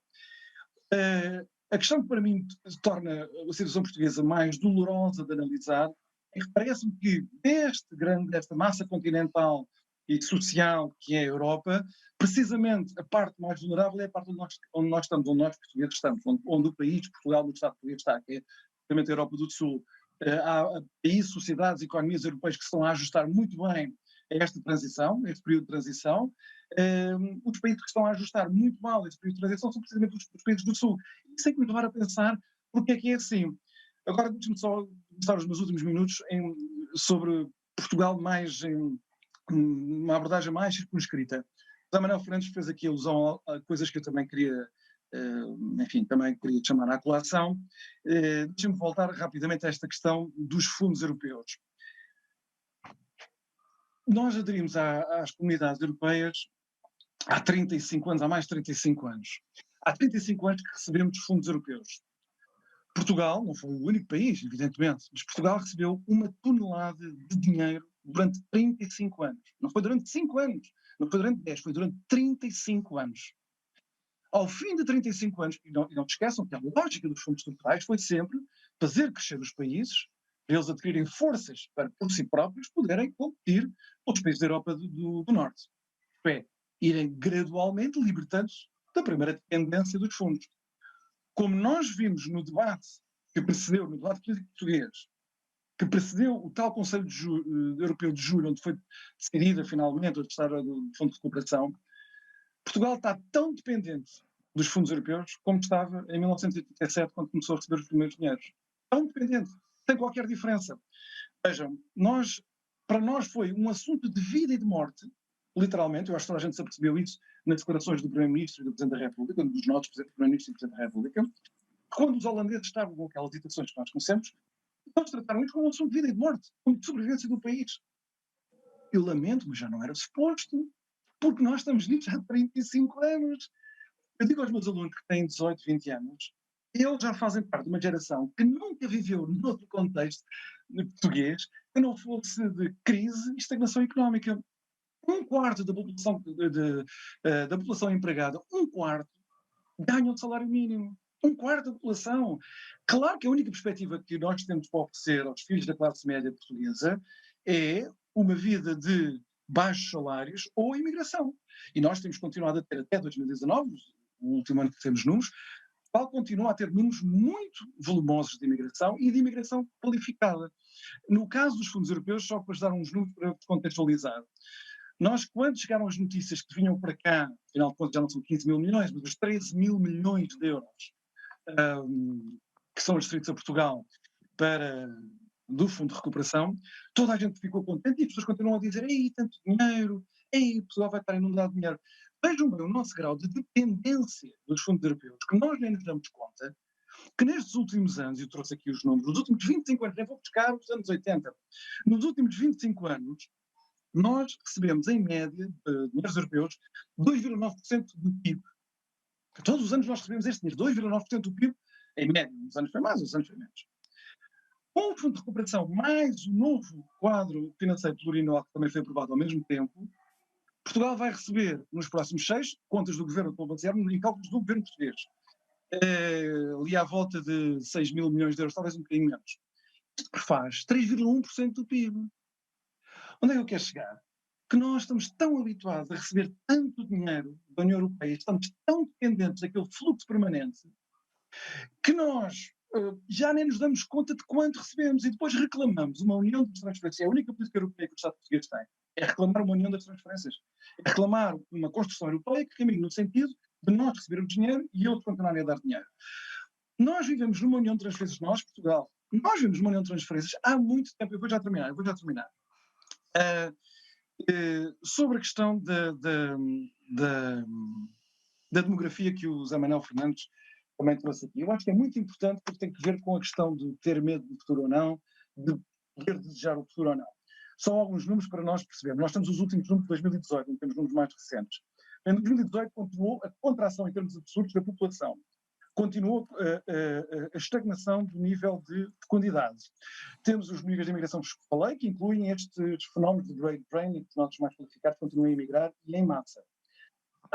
A questão que para mim torna a situação portuguesa mais dolorosa de analisar é que parece-me que desta massa continental e social que é a Europa, precisamente a parte mais vulnerável é a parte onde nós estamos, onde nós portugueses estamos, onde o país, Portugal, o Estado português está, que é justamente a Europa do Sul. Há países, sociedades, economias europeias que se estão a ajustar muito bem a esta transição, a este período de transição. Os países que estão a ajustar muito mal este período de transição são precisamente os países do Sul. Isso tem que me levar a pensar porque é assim. Agora deixe-me só começar os meus últimos minutos sobre Portugal mais uma abordagem mais circunscrita. José Manuel Fernandes fez aqui alusão a coisas que eu também queria, enfim, também queria chamar à colação. Deixe-me voltar rapidamente a esta questão dos fundos europeus. Nós aderimos às comunidades europeias há 35 anos, há mais de 35 anos. Há 35 anos que recebemos fundos europeus. Portugal não foi o único país, evidentemente, mas Portugal recebeu 1 tonelada de dinheiro durante 35 anos. Não foi durante 5 anos, não foi durante 10, foi durante 35 anos. Ao fim de 35 anos, e não te esqueçam que a lógica dos fundos estruturais foi sempre fazer crescer os países, para eles adquirirem forças para, por si próprios, poderem competir com os países da Europa do Norte. Isto é, irem gradualmente libertando-se da primeira dependência dos fundos. Como nós vimos no debate que precedeu, no debate político português, que precedeu o tal Conselho Europeu de Julho, onde foi decidida finalmente a história do Fundo de Recuperação, Portugal está tão dependente dos fundos europeus como estava em 1987, quando começou a receber os primeiros dinheiros. Tão dependente, sem qualquer diferença. Vejam, para nós foi um assunto de vida e de morte, literalmente, eu acho que toda a gente se apercebeu isso nas declarações do Primeiro-Ministro e do Presidente da República, dos nossos Primeiro-Ministro e Presidente da República, quando os holandeses estavam com aquelas ditações que nós conhecemos, nós trataram isso como um assunto de vida e de morte, como de sobrevivência do país. Eu lamento, mas já não era suposto, porque nós estamos nisso há 35 anos. Eu digo aos meus alunos que têm 18, 20 anos, eles já fazem parte de uma geração que nunca viveu noutro contexto português que não fosse de crise e estagnação económica. 1/4 da população, da população empregada, 1/4 ganham de salário mínimo. 1/4 da população. Claro que a única perspectiva que nós temos para oferecer aos filhos da classe média portuguesa é uma vida de baixos salários ou imigração. E nós temos continuado a ter até 2019, o último ano que temos números, qual continua a ter números muito volumosos de imigração e de imigração qualificada. No caso dos fundos europeus, só para dar uns números para contextualizar, Nós, quando chegaram as notícias que vinham para cá, afinal de contas já não são 15 mil milhões, mas os 13 mil milhões de euros que são transferidos a Portugal do Fundo de Recuperação, toda a gente ficou contente e as pessoas continuam a dizer: ei, tanto dinheiro, ei, Portugal vai estar inundado de dinheiro. Vejam bem o nosso grau de dependência dos fundos europeus, que nós nem nos damos conta, que nestes últimos anos, e eu trouxe aqui os números, nos últimos 25 anos, nem vou buscar os anos 80, nos últimos 25 anos, nós recebemos, em média, dinheiros europeus, 2,9% do PIB. Todos os anos nós recebemos este dinheiro, 2,9% do PIB, em média. Uns anos foi mais, uns anos foi menos. Com o Fundo de Recuperação, mais o novo quadro financeiro plurianual, que também foi aprovado ao mesmo tempo, Portugal vai receber, nos próximos 6, contas do Governo do Governo e cálculos do Governo português, ali à volta de 6 mil milhões de euros, talvez um bocadinho menos. Isto faz 3,1% do PIB. Onde é que eu quero chegar? Que nós estamos tão habituados a receber tanto dinheiro da União Europeia, estamos tão dependentes daquele fluxo permanente, que nós já nem nos damos conta de quanto recebemos e depois reclamamos uma união de transferências. É a única política europeia que o Estado português tem. É reclamar uma união das transferências. É reclamar uma construção europeia que caminhe no sentido de nós recebermos dinheiro e eles continuarem a dar dinheiro. Nós vivemos numa união de transferências, nós, Portugal, nós vivemos numa união de transferências há muito tempo. Eu vou já terminar. Sobre a questão da demografia que o Zé Manuel Fernandes também trouxe aqui, eu acho que é muito importante porque tem que ver com a questão de ter medo do futuro ou não, de poder desejar o futuro ou não. Só alguns números para nós percebermos. Nós temos os últimos números de 2018, não temos números mais recentes. Em 2018 continuou a contração em termos absurdos da população. Continuou a estagnação do nível de fecundidade. Temos os níveis de imigração que falei, que incluem estes fenómenos de grade training, que nossos mais qualificados continuam a emigrar e em massa.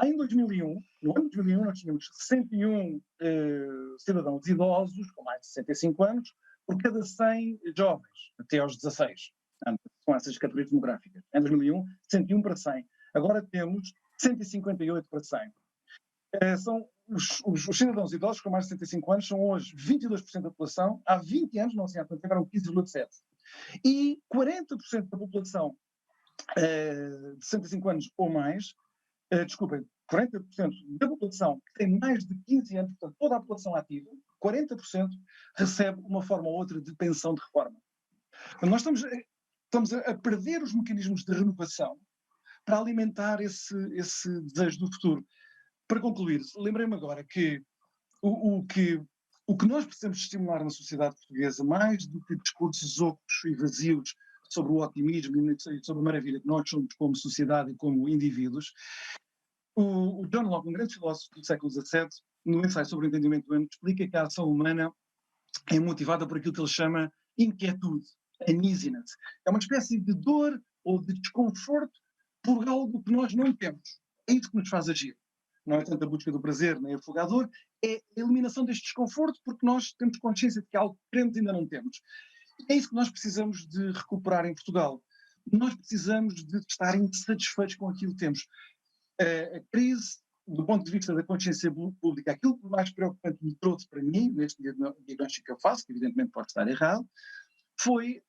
Em 2001, no ano de 2001, nós tínhamos 61 cidadãos idosos, com mais de 65 anos, por cada 100 jovens, até aos 16. Com essas categorias demográficas. Em 2001, 101 para 100. Agora temos 158 para 100. São os cidadãos idosos com mais de 65 anos são hoje 22% da população, há 20 anos, não sei há quanto tempo, eram 15,7%. E 40% da população de 65 anos ou mais, 40% da população que tem mais de 15 anos, portanto toda a população ativa, 40% recebe uma forma ou outra de pensão de reforma. Então, nós estamos a perder os mecanismos de renovação para alimentar esse desejo do futuro. Para concluir, lembrei-me agora que o que nós precisamos estimular na sociedade portuguesa, mais do que discursos ocos e vazios sobre o otimismo e sobre a maravilha que nós somos como sociedade e como indivíduos, o John Locke, um grande filósofo do século XVII, no ensaio sobre o entendimento do homem, explica que a ação humana é motivada por aquilo que ele chama inquietude, uneasiness. É uma espécie de dor ou de desconforto por algo que nós não temos. É isso que nos faz agir. Não é tanto a busca do prazer nem afogador, é a eliminação deste desconforto porque nós temos consciência de que algo que queremos ainda não temos. É isso que nós precisamos de recuperar em Portugal. Nós precisamos de estar insatisfeitos com aquilo que temos. A crise, do ponto de vista da consciência pública, aquilo que mais preocupante me trouxe para mim, neste diagnóstico que eu faço, que evidentemente pode estar errado, foi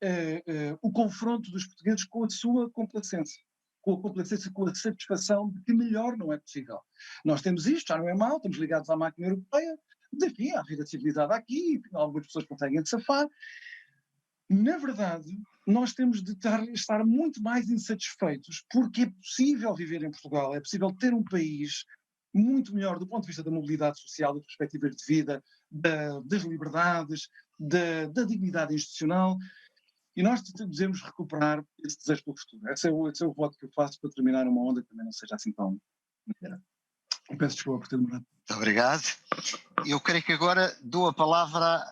o confronto dos portugueses com a sua complacência. Com a complacência, com a satisfação de que melhor não é possível. Nós temos isto, já não é mau, estamos ligados à máquina europeia, mas enfim, há vida civilizada aqui, algumas pessoas conseguem safar. Na verdade, nós temos de estar muito mais insatisfeitos, porque é possível viver em Portugal, é possível ter um país muito melhor do ponto de vista da mobilidade social, das perspectivas de vida, das liberdades, da dignidade institucional, e nós devemos recuperar esse desejo pelo futuro. Esse é o voto que eu faço para terminar uma onda que também não seja assim tão... Eu peço desculpa por ter demorado. Muito obrigado. Eu creio que agora dou a palavra,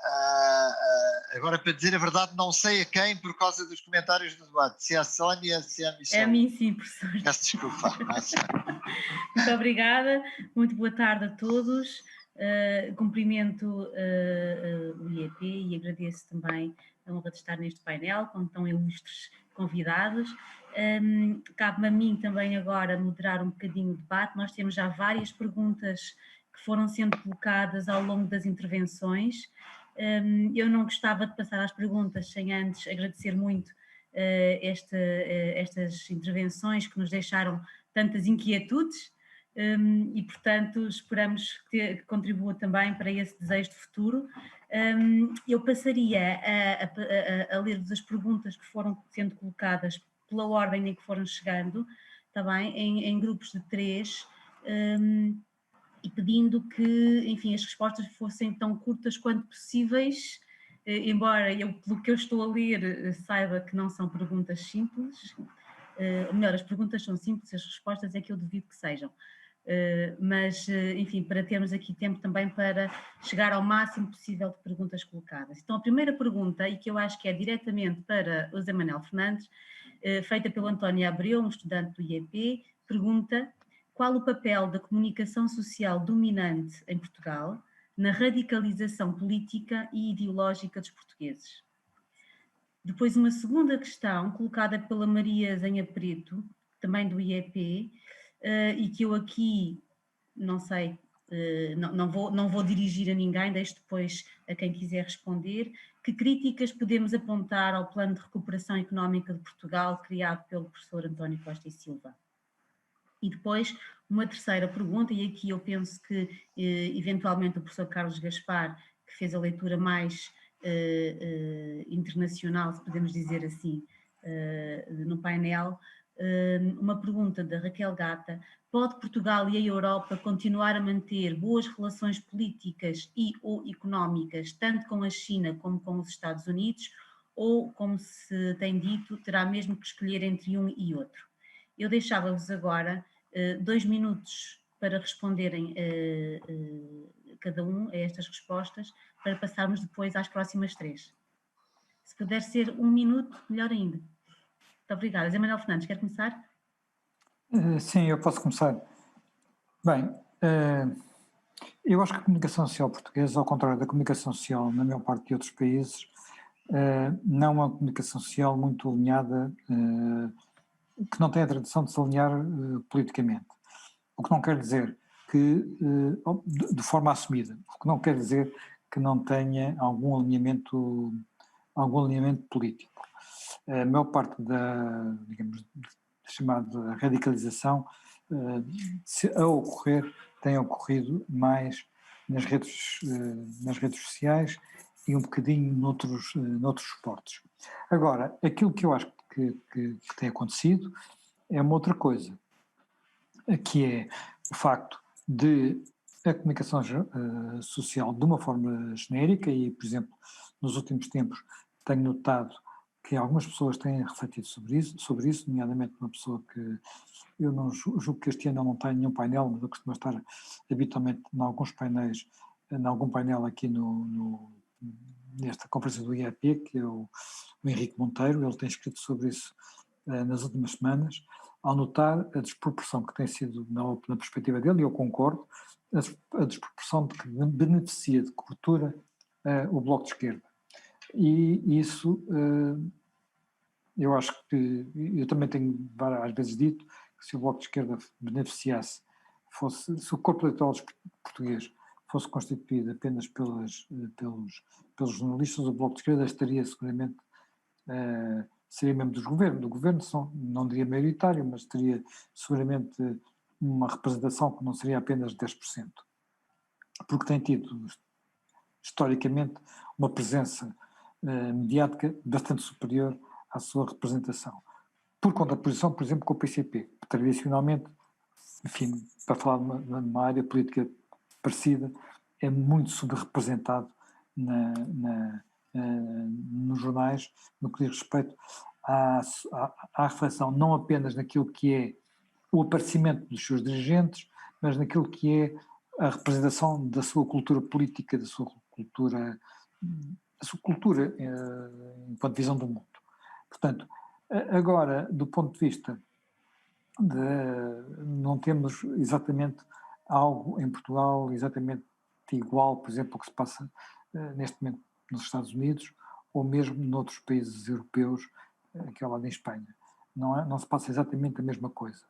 agora para dizer a verdade, não sei a quem por causa dos comentários do debate. Se é a Sónia, se é a Michelle. É a mim sim, professor. Peço desculpa. Muito obrigada, muito boa tarde a todos. Cumprimento o IEP e agradeço também a honra de estar neste painel com tão ilustres convidados. Cabe-me a mim também agora moderar um bocadinho o debate. Nós temos já várias perguntas que foram sendo colocadas ao longo das intervenções. Eu não gostava de passar às perguntas sem antes agradecer muito estas intervenções que nos deixaram tantas inquietudes e, portanto, esperamos que contribua também para esse desejo de futuro. Eu passaria a ler-vos as perguntas que foram sendo colocadas pela ordem em que foram chegando, está bem, em grupos de 3, e pedindo que, enfim, as respostas fossem tão curtas quanto possíveis, embora eu, pelo que eu estou a ler, saiba que não são perguntas simples, melhor, as perguntas são simples, as respostas é que eu duvido que sejam. Mas, enfim, para termos aqui tempo também para chegar ao máximo possível de perguntas colocadas. Então, a primeira pergunta, e que eu acho que é diretamente para o José Manuel Fernandes, feita pelo António Abreu, um estudante do IEP, pergunta: qual o papel da comunicação social dominante em Portugal na radicalização política e ideológica dos portugueses? Depois, uma segunda questão, colocada pela Maria Zenha Preto, também do IEP, e que eu aqui, não sei, não vou dirigir a ninguém, deixo depois a quem quiser responder. Que críticas podemos apontar ao plano de recuperação económica de Portugal criado pelo professor António Costa e Silva? E depois uma terceira pergunta, e aqui eu penso que eventualmente o professor Carlos Gaspar, que fez a leitura mais internacional, se podemos dizer assim, no painel, uma pergunta da Raquel Gata: pode Portugal e a Europa continuar a manter boas relações políticas e ou económicas, tanto com a China como com os Estados Unidos, ou, como se tem dito, terá mesmo que escolher entre um e outro? Eu deixava-vos agora 2 minutos para responderem cada um a estas respostas, para passarmos depois às próximas 3. Se puder ser 1 minuto, melhor ainda. Muito obrigada. José Manuel Fernandes, quer começar? Sim, eu posso começar. Bem, eu acho que a comunicação social portuguesa, ao contrário da comunicação social na maior parte de outros países, não é uma comunicação social muito alinhada, que não tem a tradição de se alinhar politicamente. O que não quer dizer que, de forma assumida, o que não quer dizer que não tenha algum alinhamento político. A maior parte da, digamos, chamada radicalização, se a ocorrer, tem ocorrido mais nas redes sociais e um bocadinho noutros suportes. Agora, aquilo que eu acho que tem acontecido é uma outra coisa, que é o facto de a comunicação social, de uma forma genérica, e, por exemplo, nos últimos tempos tenho notado que algumas pessoas têm refletido sobre isso, nomeadamente uma pessoa que eu não julgo que este ano não tenha nenhum painel, mas eu costumo estar habitualmente em alguns painéis, em algum painel aqui nesta conferência do IEP, que é o Henrique Monteiro. Ele tem escrito sobre isso nas últimas semanas, ao notar a desproporção que tem sido, na perspectiva dele, e eu concordo, a desproporção de que beneficia de cobertura o Bloco de Esquerda. E isso, eu acho que, eu também tenho às vezes dito que se o Bloco de Esquerda beneficiasse, se o corpo eleitoral português fosse constituído apenas pelos jornalistas, o Bloco de Esquerda estaria seguramente, seria mesmo do governo, não diria maioritário, mas teria seguramente uma representação que não seria apenas 10%, porque tem tido historicamente uma presença mediática bastante superior à sua representação, por contraposição, por exemplo, com o PCP, que tradicionalmente, enfim, para falar de uma área política parecida, é muito subrepresentado nos jornais, no que diz respeito à reflexão não apenas naquilo que é o aparecimento dos seus dirigentes, mas naquilo que é a representação da sua cultura política, da sua cultura enquanto visão do mundo. Portanto, agora, do ponto de vista não temos exatamente algo em Portugal exatamente igual, por exemplo, ao que se passa neste momento nos Estados Unidos, ou mesmo noutros países europeus, aqui ao lado em Espanha. Não se passa exatamente a mesma coisa.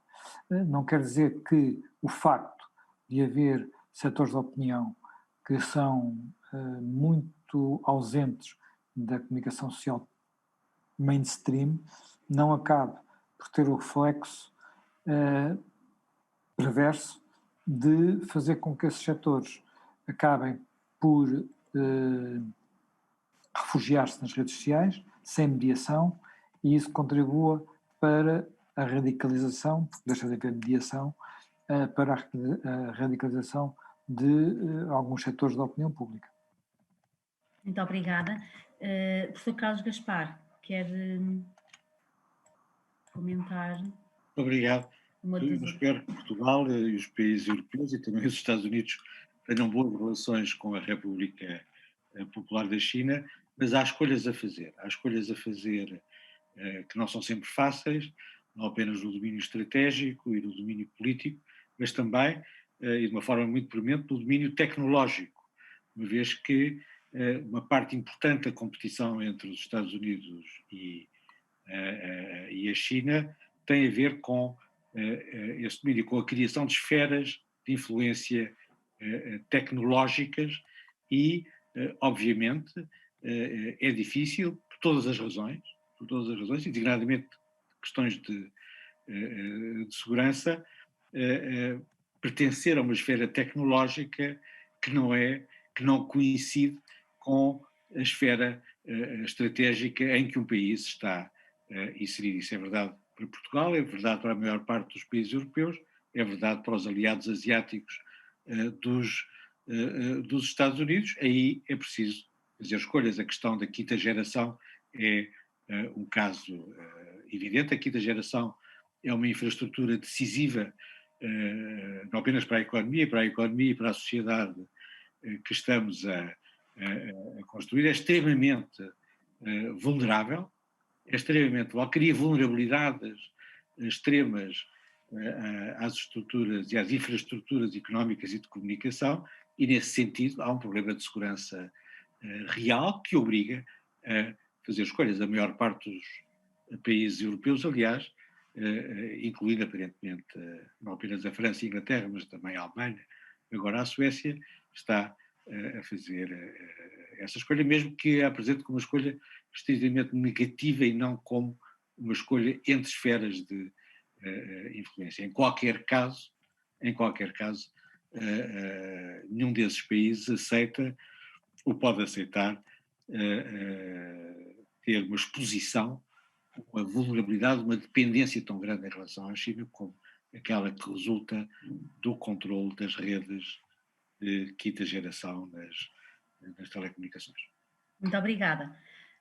Não quer dizer que o facto de haver setores de opinião que são muito ausentes da comunicação social mainstream não acabe por ter o reflexo perverso de fazer com que esses setores acabem por refugiar-se nas redes sociais, sem mediação, e isso contribua para a radicalização, porque deixa de haver mediação, para a radicalização de alguns setores da opinião pública. Muito obrigada. Professor Carlos Gaspar, quer comentar? Obrigado. Eu espero que Portugal e os países europeus e também os Estados Unidos tenham boas relações com a República Popular da China, mas há escolhas a fazer. Há escolhas a fazer que não são sempre fáceis, não apenas no domínio estratégico e no domínio político, mas também, e de uma forma muito premente, no domínio tecnológico, uma vez que uma parte importante da competição entre os Estados Unidos e a China tem a ver com esse domínio, com a criação de esferas de influência tecnológicas e, obviamente, é difícil, por todas as razões, designadamente questões de segurança, pertencer a uma esfera tecnológica que não coincide com a esfera estratégica em que um país está inserido. Isso é verdade para Portugal, é verdade para a maior parte dos países europeus, é verdade para os aliados asiáticos dos Estados Unidos. Aí é preciso fazer escolhas. A questão da quinta geração é um caso evidente. A quinta geração é uma infraestrutura decisiva, não apenas para a economia e para a sociedade que estamos a construir. É extremamente vulnerável, cria vulnerabilidades extremas às estruturas e às infraestruturas económicas e de comunicação, e nesse sentido há um problema de segurança real que obriga a fazer escolhas. A maior parte dos países europeus, aliás, incluindo aparentemente não apenas a França e a Inglaterra, mas também a Alemanha, agora a Suécia, está a fazer essa escolha, mesmo que a apresente como uma escolha extremamente negativa e não como uma escolha entre esferas de influência. Em qualquer caso, nenhum desses países aceita ou pode aceitar ter uma exposição, uma vulnerabilidade, uma dependência tão grande em relação à China como aquela que resulta do controle das redes de quinta geração nas telecomunicações. Muito obrigada.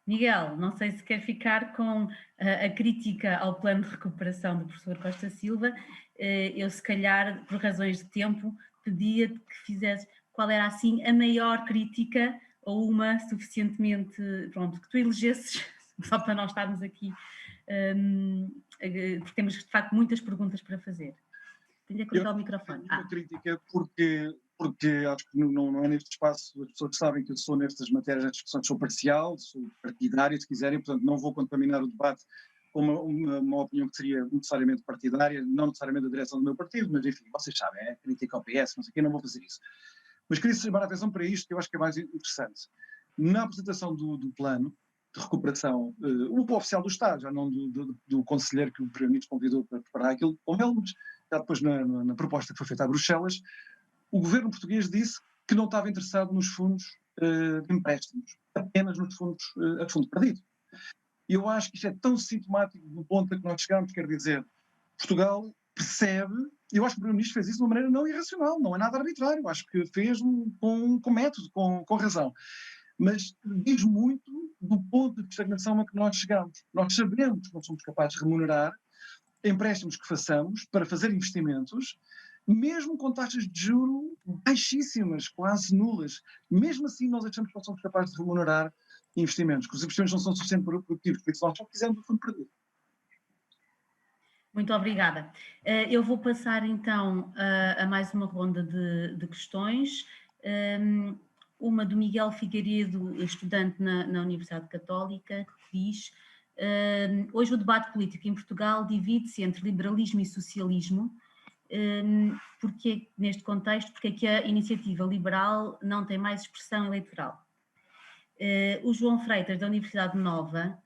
Miguel, não sei se quer ficar com a crítica ao plano de recuperação do professor Costa Silva. Eu, se calhar, por razões de tempo, pedia-te que fizesse qual era, assim, a maior crítica ou uma suficientemente, pronto, que tu elegesses, só para não estarmos aqui, porque temos, de facto, muitas perguntas para fazer. Tenho que ligar o microfone. Uma crítica porque acho que não é neste espaço, as pessoas sabem que eu sou nestas matérias, nestas discussões, sou parcial, sou partidário, se quiserem, portanto não vou contaminar o debate com uma opinião que seria necessariamente partidária, não necessariamente da direção do meu partido, mas enfim, vocês sabem, é crítica ao PS, não sei o quê, não vou fazer isso. Mas queria chamar a atenção para isto, que eu acho que é mais interessante. Na apresentação do plano de recuperação, o oficial do Estado, já não do conselheiro que o Primeiro-Ministro convidou para preparar aquilo com ele, mas já depois na proposta que foi feita a Bruxelas, o governo português disse que não estava interessado nos fundos de empréstimos, apenas nos fundos a fundo perdido. E eu acho que isto é tão sintomático do ponto a que nós chegamos, quer dizer, Portugal percebe, e eu acho que o Primeiro-Ministro fez isso de uma maneira não irracional, não é nada arbitrário, acho que fez com método, com razão. Mas diz muito do ponto de estagnação a que nós chegamos. Nós sabemos que não somos capazes de remunerar empréstimos que façamos para fazer investimentos, mesmo com taxas de juro baixíssimas, quase nulas. Mesmo assim nós achamos que não somos capazes de remunerar investimentos, que os investimentos não são suficientemente produtivos, por isso nós só fizemos o fundo perdido. Muito obrigada. Eu vou passar então a mais uma ronda de questões. Uma do Miguel Figueiredo, estudante na Universidade Católica, que diz: hoje o debate político em Portugal divide-se entre liberalismo e socialismo. Porque, neste contexto, porque é que a iniciativa liberal não tem mais expressão eleitoral? O João Freitas, da Universidade Nova,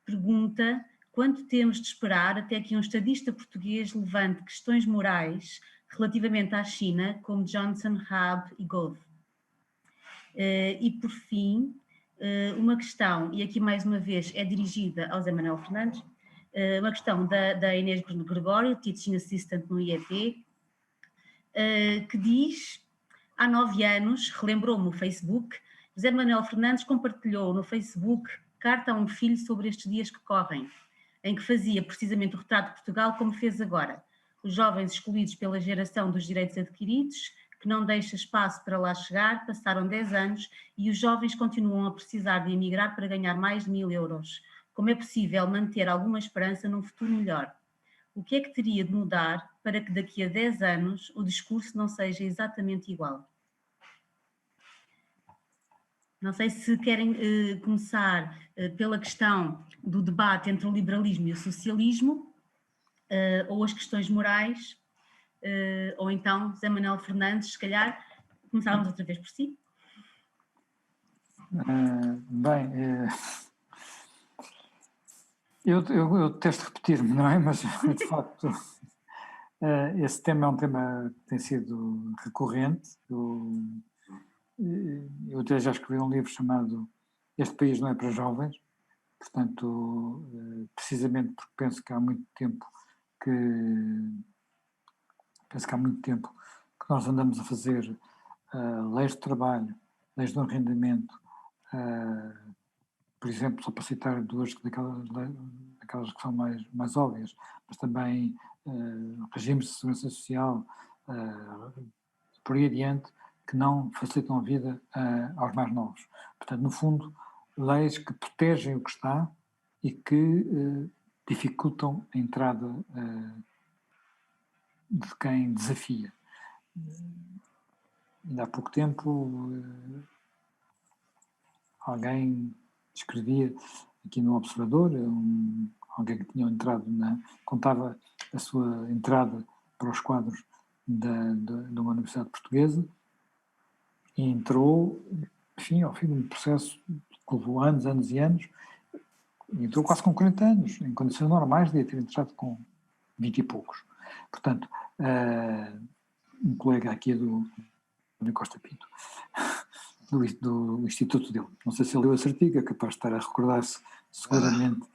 pergunta quanto temos de esperar até que um estadista português levante questões morais relativamente à China, como Johnson, Raab e Gove. E por fim, uma questão, e aqui mais uma vez é dirigida ao Zé Manuel Fernandes, uma questão da Inês Gregório, Teaching Assistant no IEP, que diz, há 9 anos, relembrou-me o Facebook, José Manuel Fernandes compartilhou no Facebook carta a um filho sobre estes dias que correm, em que fazia precisamente o retrato de Portugal como fez agora. Os jovens escolhidos pela geração dos direitos adquiridos, que não deixa espaço para lá chegar, passaram 10 anos e os jovens continuam a precisar de emigrar para ganhar mais de 1.000 euros. Como é possível manter alguma esperança num futuro melhor? O que é que teria de mudar para que daqui a 10 anos o discurso não seja exatamente igual? Não sei se querem começar pela questão do debate entre o liberalismo e o socialismo, ou as questões morais, ou então José Manuel Fernandes, se calhar começávamos outra vez por si. Eu detesto repetir-me, não é? Mas, de facto, esse tema é um tema que tem sido recorrente. Eu até já escrevi um livro chamado Este País Não é para Jovens, portanto, precisamente porque penso que há muito tempo que nós andamos a fazer leis de trabalho, leis de arrendamento, por exemplo, só para citar duas daquelas que são mais óbvias, mas também regimes de segurança social, por aí adiante, que não facilitam a vida aos mais novos. Portanto, no fundo, leis que protegem o que está e que dificultam a entrada de quem desafia. Ainda há pouco tempo, alguém escrevia aqui no Observador, alguém que tinha entrado contava a sua entrada para os quadros de uma universidade portuguesa e entrou, enfim, ao fim de um processo que levou anos e anos, entrou quase com 40 anos, em condições normais devia ter entrado com 20 e poucos. Portanto, um colega aqui do Costa Pinto, do instituto dele. Não sei se ele leu esse artigo, é capaz de estar a recordar-se seguramente.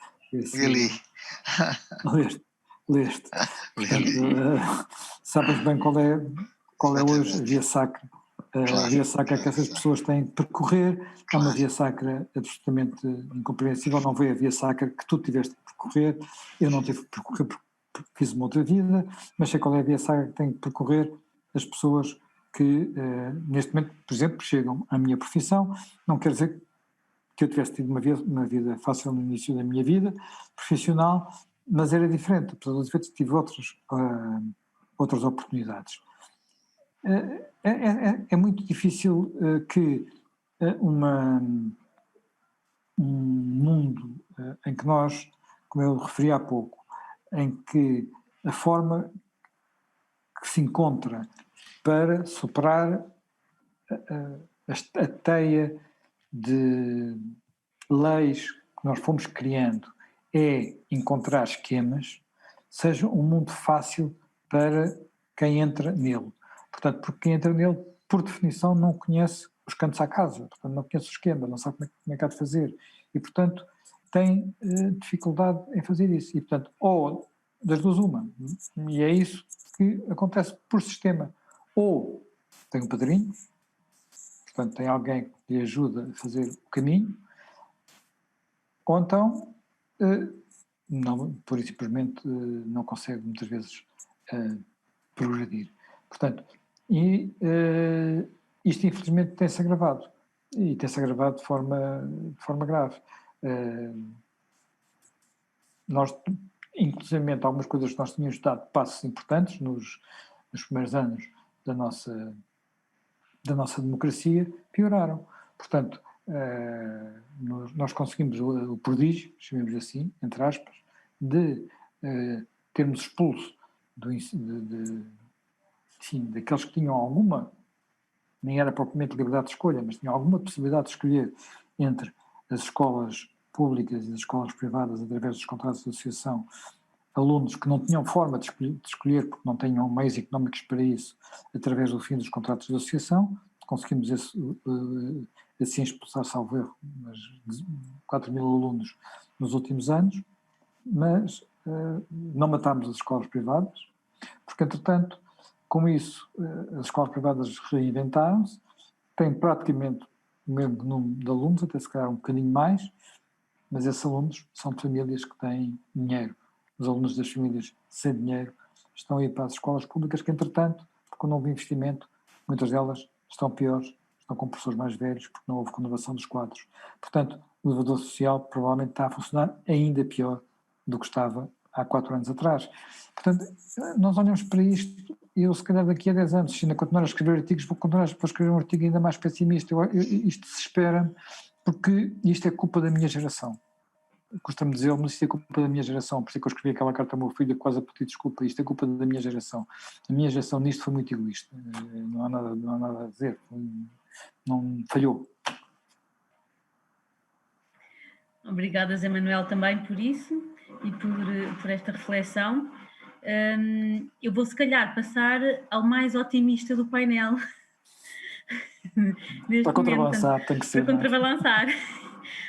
Leste. Portanto, sabes bem qual é hoje a via sacra. A via sacra que essas pessoas têm de percorrer. É uma via sacra absolutamente incompreensível. Não foi a via sacra que tu tiveste de percorrer. Eu não tive de percorrer porque fiz uma outra vida, mas sei qual é a via sacra que têm de percorrer as pessoas que neste momento, por exemplo, chegam à minha profissão. Não quer dizer que eu tivesse tido uma vida fácil no início da minha vida profissional, mas era diferente. Apesar dos efeitos, tive outras oportunidades. É muito difícil que um mundo em que nós, como eu referi há pouco, em que a forma que se encontra para superar a teia de leis que nós fomos criando é encontrar esquemas, seja um mundo fácil para quem entra nele. Portanto, porque quem entra nele, por definição, não conhece os cantos à casa, portanto, não conhece o esquema, não sabe como é que há de fazer. E, portanto, tem dificuldade em fazer isso. E, portanto, ou das duas uma. E é isso que acontece por sistema. Ou tem um padrinho, portanto, tem alguém que lhe ajuda a fazer o caminho, ou então, não, pura e simplesmente, não consegue muitas vezes progredir. Portanto, isto infelizmente tem-se agravado, e tem-se agravado de forma grave. Nós, inclusive, algumas coisas que nós tínhamos dado passos importantes nos primeiros anos da nossa democracia, pioraram. Portanto, nós conseguimos o prodígio, chamemos assim, entre aspas, de termos expulso daqueles que tinham alguma, nem era propriamente liberdade de escolha, mas tinham alguma possibilidade de escolher entre as escolas públicas e das escolas privadas, através dos contratos de associação, alunos que não tinham forma de escolher porque não tinham meios económicos para isso, através do fim dos contratos de associação. Conseguimos assim expulsar, salvo erro, 4 mil alunos nos últimos anos, mas não matámos as escolas privadas, porque, entretanto, com isso, as escolas privadas reinventaram-se, têm praticamente o mesmo número de alunos, até se calhar um bocadinho mais, mas esses alunos são de famílias que têm dinheiro. Os alunos das famílias sem dinheiro estão a ir para as escolas públicas que, entretanto, porque não houve investimento, muitas delas estão piores, estão com professores mais velhos, porque não houve renovação dos quadros. Portanto, o elevador social provavelmente está a funcionar ainda pior do que estava há 4 anos atrás. Portanto, nós olhamos para isto e eu, se calhar, daqui a 10 anos, se ainda continuar a escrever artigos, vou escrever um artigo ainda mais pessimista. Isto desespera-me, porque isto é culpa da minha geração. Custa-me dizer, mas isto é culpa da minha geração, por isso é que eu escrevi aquela carta ao meu filho quase a pedir desculpa, isto é culpa da minha geração. A minha geração nisto foi muito egoísta, não há nada a dizer, não falhou. Obrigada, Zé Manuel, também por isso e por esta reflexão. Eu vou, se calhar, passar ao mais otimista do painel. Para contrabalançar, tem que ser. Para contrabalançar.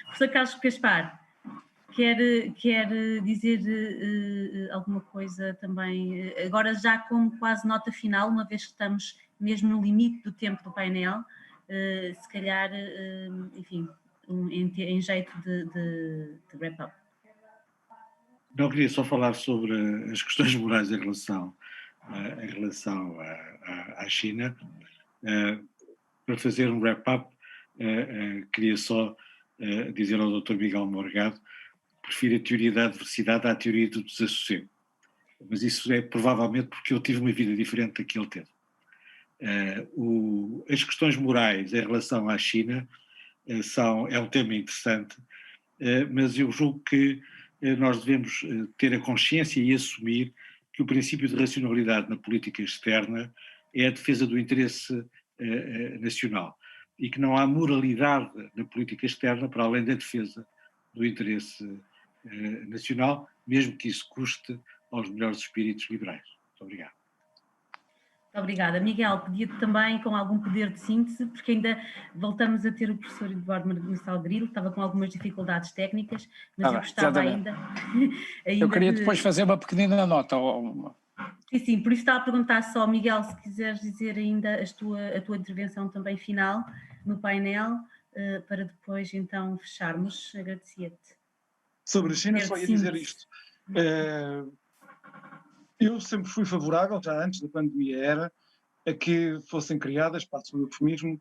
Professor Carlos Gaspar, quer dizer alguma coisa também, agora já como quase nota final, uma vez que estamos mesmo no limite do tempo do painel, se calhar, enfim, em jeito de wrap-up. Não, queria só falar sobre as questões morais em relação à China. Para fazer um wrap-up, queria só dizer ao Dr. Miguel Morgado: prefiro a teoria da adversidade à teoria do desassossego. Mas isso é provavelmente porque eu tive uma vida diferente da que ele teve. As questões morais em relação à China é um tema interessante, mas eu julgo que nós devemos ter a consciência e assumir que o princípio de racionalidade na política externa é a defesa do interesse nacional e que não há moralidade na política externa para além da defesa do interesse nacional, mesmo que isso custe aos melhores espíritos liberais. Muito obrigado. Muito obrigada. Miguel, pedia-te também com algum poder de síntese, porque ainda voltamos a ter o professor Eduardo Marçal Grilo, estava com algumas dificuldades técnicas, mas eu gostava ainda eu queria depois fazer uma pequenina nota. Sim, por isso estava a perguntar só, Miguel, se quiseres dizer ainda a tua intervenção também final no painel, para depois então fecharmos, agradecia-te. Sobre a China, só ia dizer isto. Eu sempre fui favorável, já antes da pandemia a que fossem criadas, passo o eufemismo,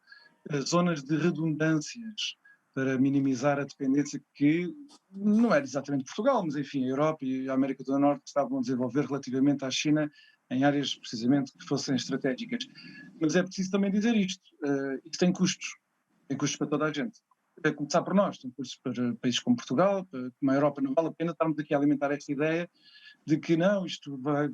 zonas de redundâncias para minimizar a dependência que não era exatamente Portugal, mas enfim, a Europa e a América do Norte estavam a desenvolver relativamente à China em áreas precisamente que fossem estratégicas. Mas é preciso também dizer isto tem custos para toda a gente. A começar por nós, tem custos para países como Portugal, como a Europa. Não vale a pena estarmos aqui a alimentar esta ideia de que não, isto vai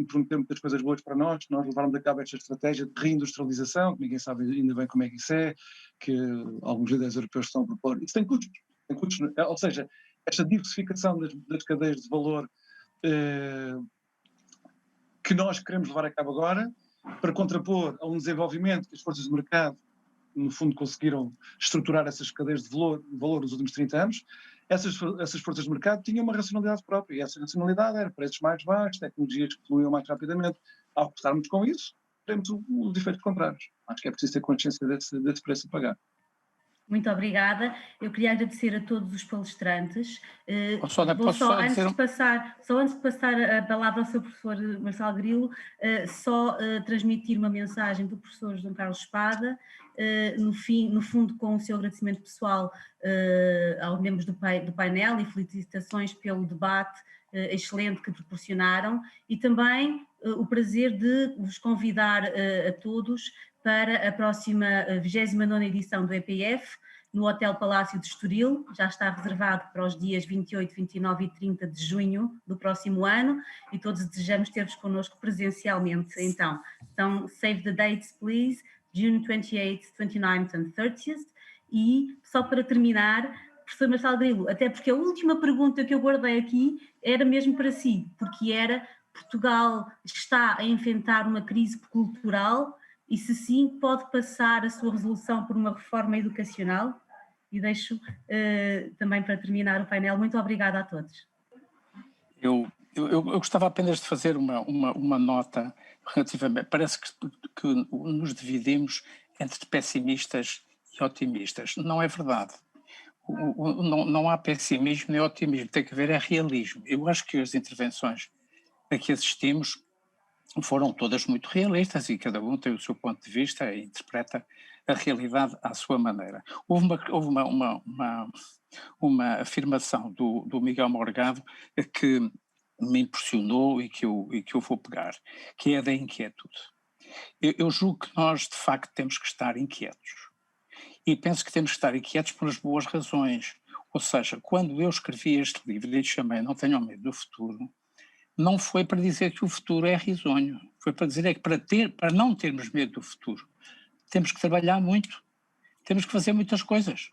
prometer muitas coisas boas para nós levarmos a cabo esta estratégia de reindustrialização, que ninguém sabe ainda bem como é que isso é, que alguns líderes europeus estão a propor. Isso tem custos, ou seja, esta diversificação das cadeias de valor que nós queremos levar a cabo agora, para contrapor a um desenvolvimento que as forças de mercado, no fundo, conseguiram estruturar essas cadeias de valor nos últimos 30 anos, essas forças de mercado tinham uma racionalidade própria, e essa racionalidade era preços mais baixos, tecnologias que fluíam mais rapidamente. Ao apostarmos com isso, teremos os efeitos contrários. Acho que é preciso ter consciência desse preço a pagar. Muito obrigada. Eu queria agradecer a todos os palestrantes. Antes de passar a palavra ao seu professor Marçal Grilo, transmitir uma mensagem do professor João Carlos Espada, no fundo com o seu agradecimento pessoal aos membros do painel e felicitações pelo debate excelente que proporcionaram, e também o prazer de vos convidar a todos para a próxima 29ª edição do EPF, no Hotel Palácio de Estoril. Já está reservado para os dias 28, 29 e 30 de junho do próximo ano, e todos desejamos ter-vos connosco presencialmente. Então, save the dates, please, June 28th, 29th and 30th. E, só para terminar, professor Marcelo Grilo, até porque a última pergunta que eu guardei aqui era mesmo para si, porque era: Portugal está a enfrentar uma crise cultural e, se sim, pode passar a sua resolução por uma reforma educacional? E deixo também para terminar o painel. Muito obrigada a todos. Eu gostava apenas de fazer uma nota relativamente. Parece que nos dividimos entre pessimistas e otimistas. Não é verdade. Não há pessimismo nem otimismo, tem que haver realismo. Eu acho que as intervenções a que assistimos foram todas muito realistas e cada um tem o seu ponto de vista e interpreta a realidade à sua maneira. Houve uma afirmação do Miguel Morgado que me impressionou e que eu vou pegar, que é a da inquietude. Eu julgo que nós, de facto, temos que estar inquietos. E penso que temos que estar inquietos pelas boas razões. Ou seja, quando eu escrevi este livro e lhe chamei Não Tenham Medo do Futuro, não foi para dizer que o futuro é risonho, foi para dizer que para não termos medo do futuro, temos que trabalhar muito, temos que fazer muitas coisas.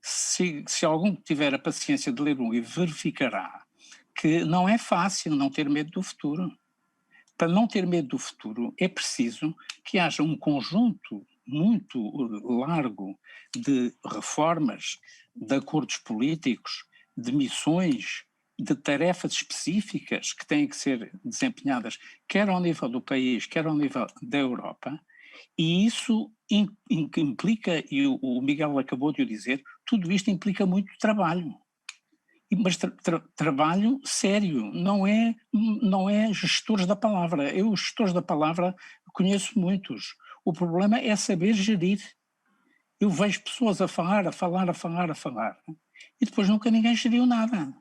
Se algum tiver a paciência de ler um livro, verificará que não é fácil não ter medo do futuro. Para não ter medo do futuro é preciso que haja um conjunto muito largo de reformas, de acordos políticos, de missões, de tarefas específicas que têm que ser desempenhadas, quer ao nível do país, quer ao nível da Europa, e isso implica, e o Miguel acabou de o dizer, tudo isto implica muito trabalho. Mas trabalho sério, não é gestores da palavra. Eu, gestores da palavra, conheço muitos. O problema é saber gerir. Eu vejo pessoas a falar, e depois nunca ninguém geriu nada.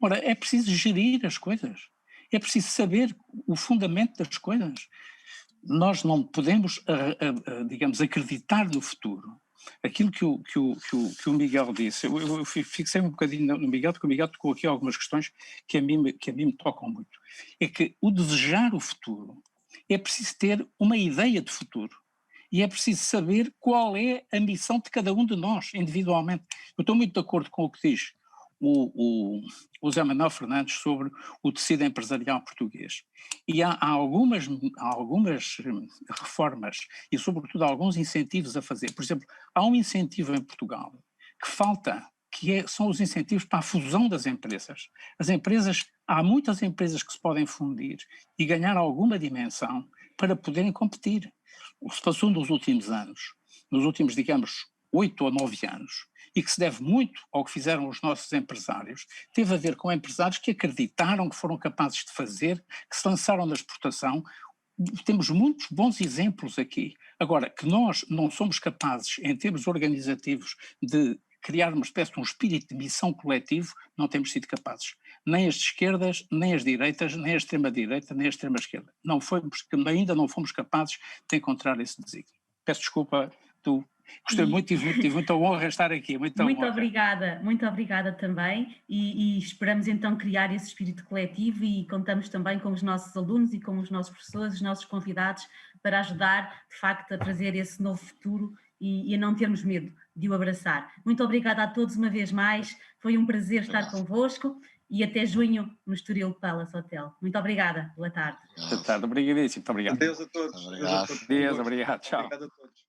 Ora, é preciso gerir as coisas, é preciso saber o fundamento das coisas. Nós não podemos, digamos, acreditar no futuro. Aquilo que o Miguel disse, eu fixei um bocadinho no Miguel, porque o Miguel tocou aqui algumas questões que a mim me tocam muito. É que o desejar o futuro, é preciso ter uma ideia de futuro. E é preciso saber qual é a missão de cada um de nós, individualmente. Eu estou muito de acordo com o que diz o José Manuel Fernandes sobre o tecido empresarial português. E há algumas reformas e, sobretudo, alguns incentivos a fazer. Por exemplo, há um incentivo em Portugal que falta, são os incentivos para a fusão das empresas. Há muitas empresas que se podem fundir e ganhar alguma dimensão para poderem competir. O que se passou nos últimos anos, digamos, 8 ou 9 anos, e que se deve muito ao que fizeram os nossos empresários, teve a ver com empresários que acreditaram, que foram capazes de fazer, que se lançaram na exportação. Temos muitos bons exemplos aqui. Agora, que nós não somos capazes, em termos organizativos, de criar uma espécie de um espírito de missão coletivo, não temos sido capazes. Nem as de esquerdas, nem as direitas, nem a extrema-direita, nem a extrema-esquerda. Ainda não fomos capazes de encontrar esse desígnio. Peço desculpa, gostei muito e tive muita honra estar aqui. Muito obrigada também, e esperamos então criar esse espírito coletivo, e contamos também com os nossos alunos e com os nossos professores, os nossos convidados, para ajudar de facto a trazer esse novo futuro e a não termos medo de o abraçar. Muito obrigada a todos uma vez mais, foi um prazer estar convosco, e até junho no Estoril Palace Hotel. Muito obrigada, boa tarde. Boa tarde, obrigadíssimo, muito obrigado. Adeus a todos. Adeus, obrigado, tchau. Obrigado a todos.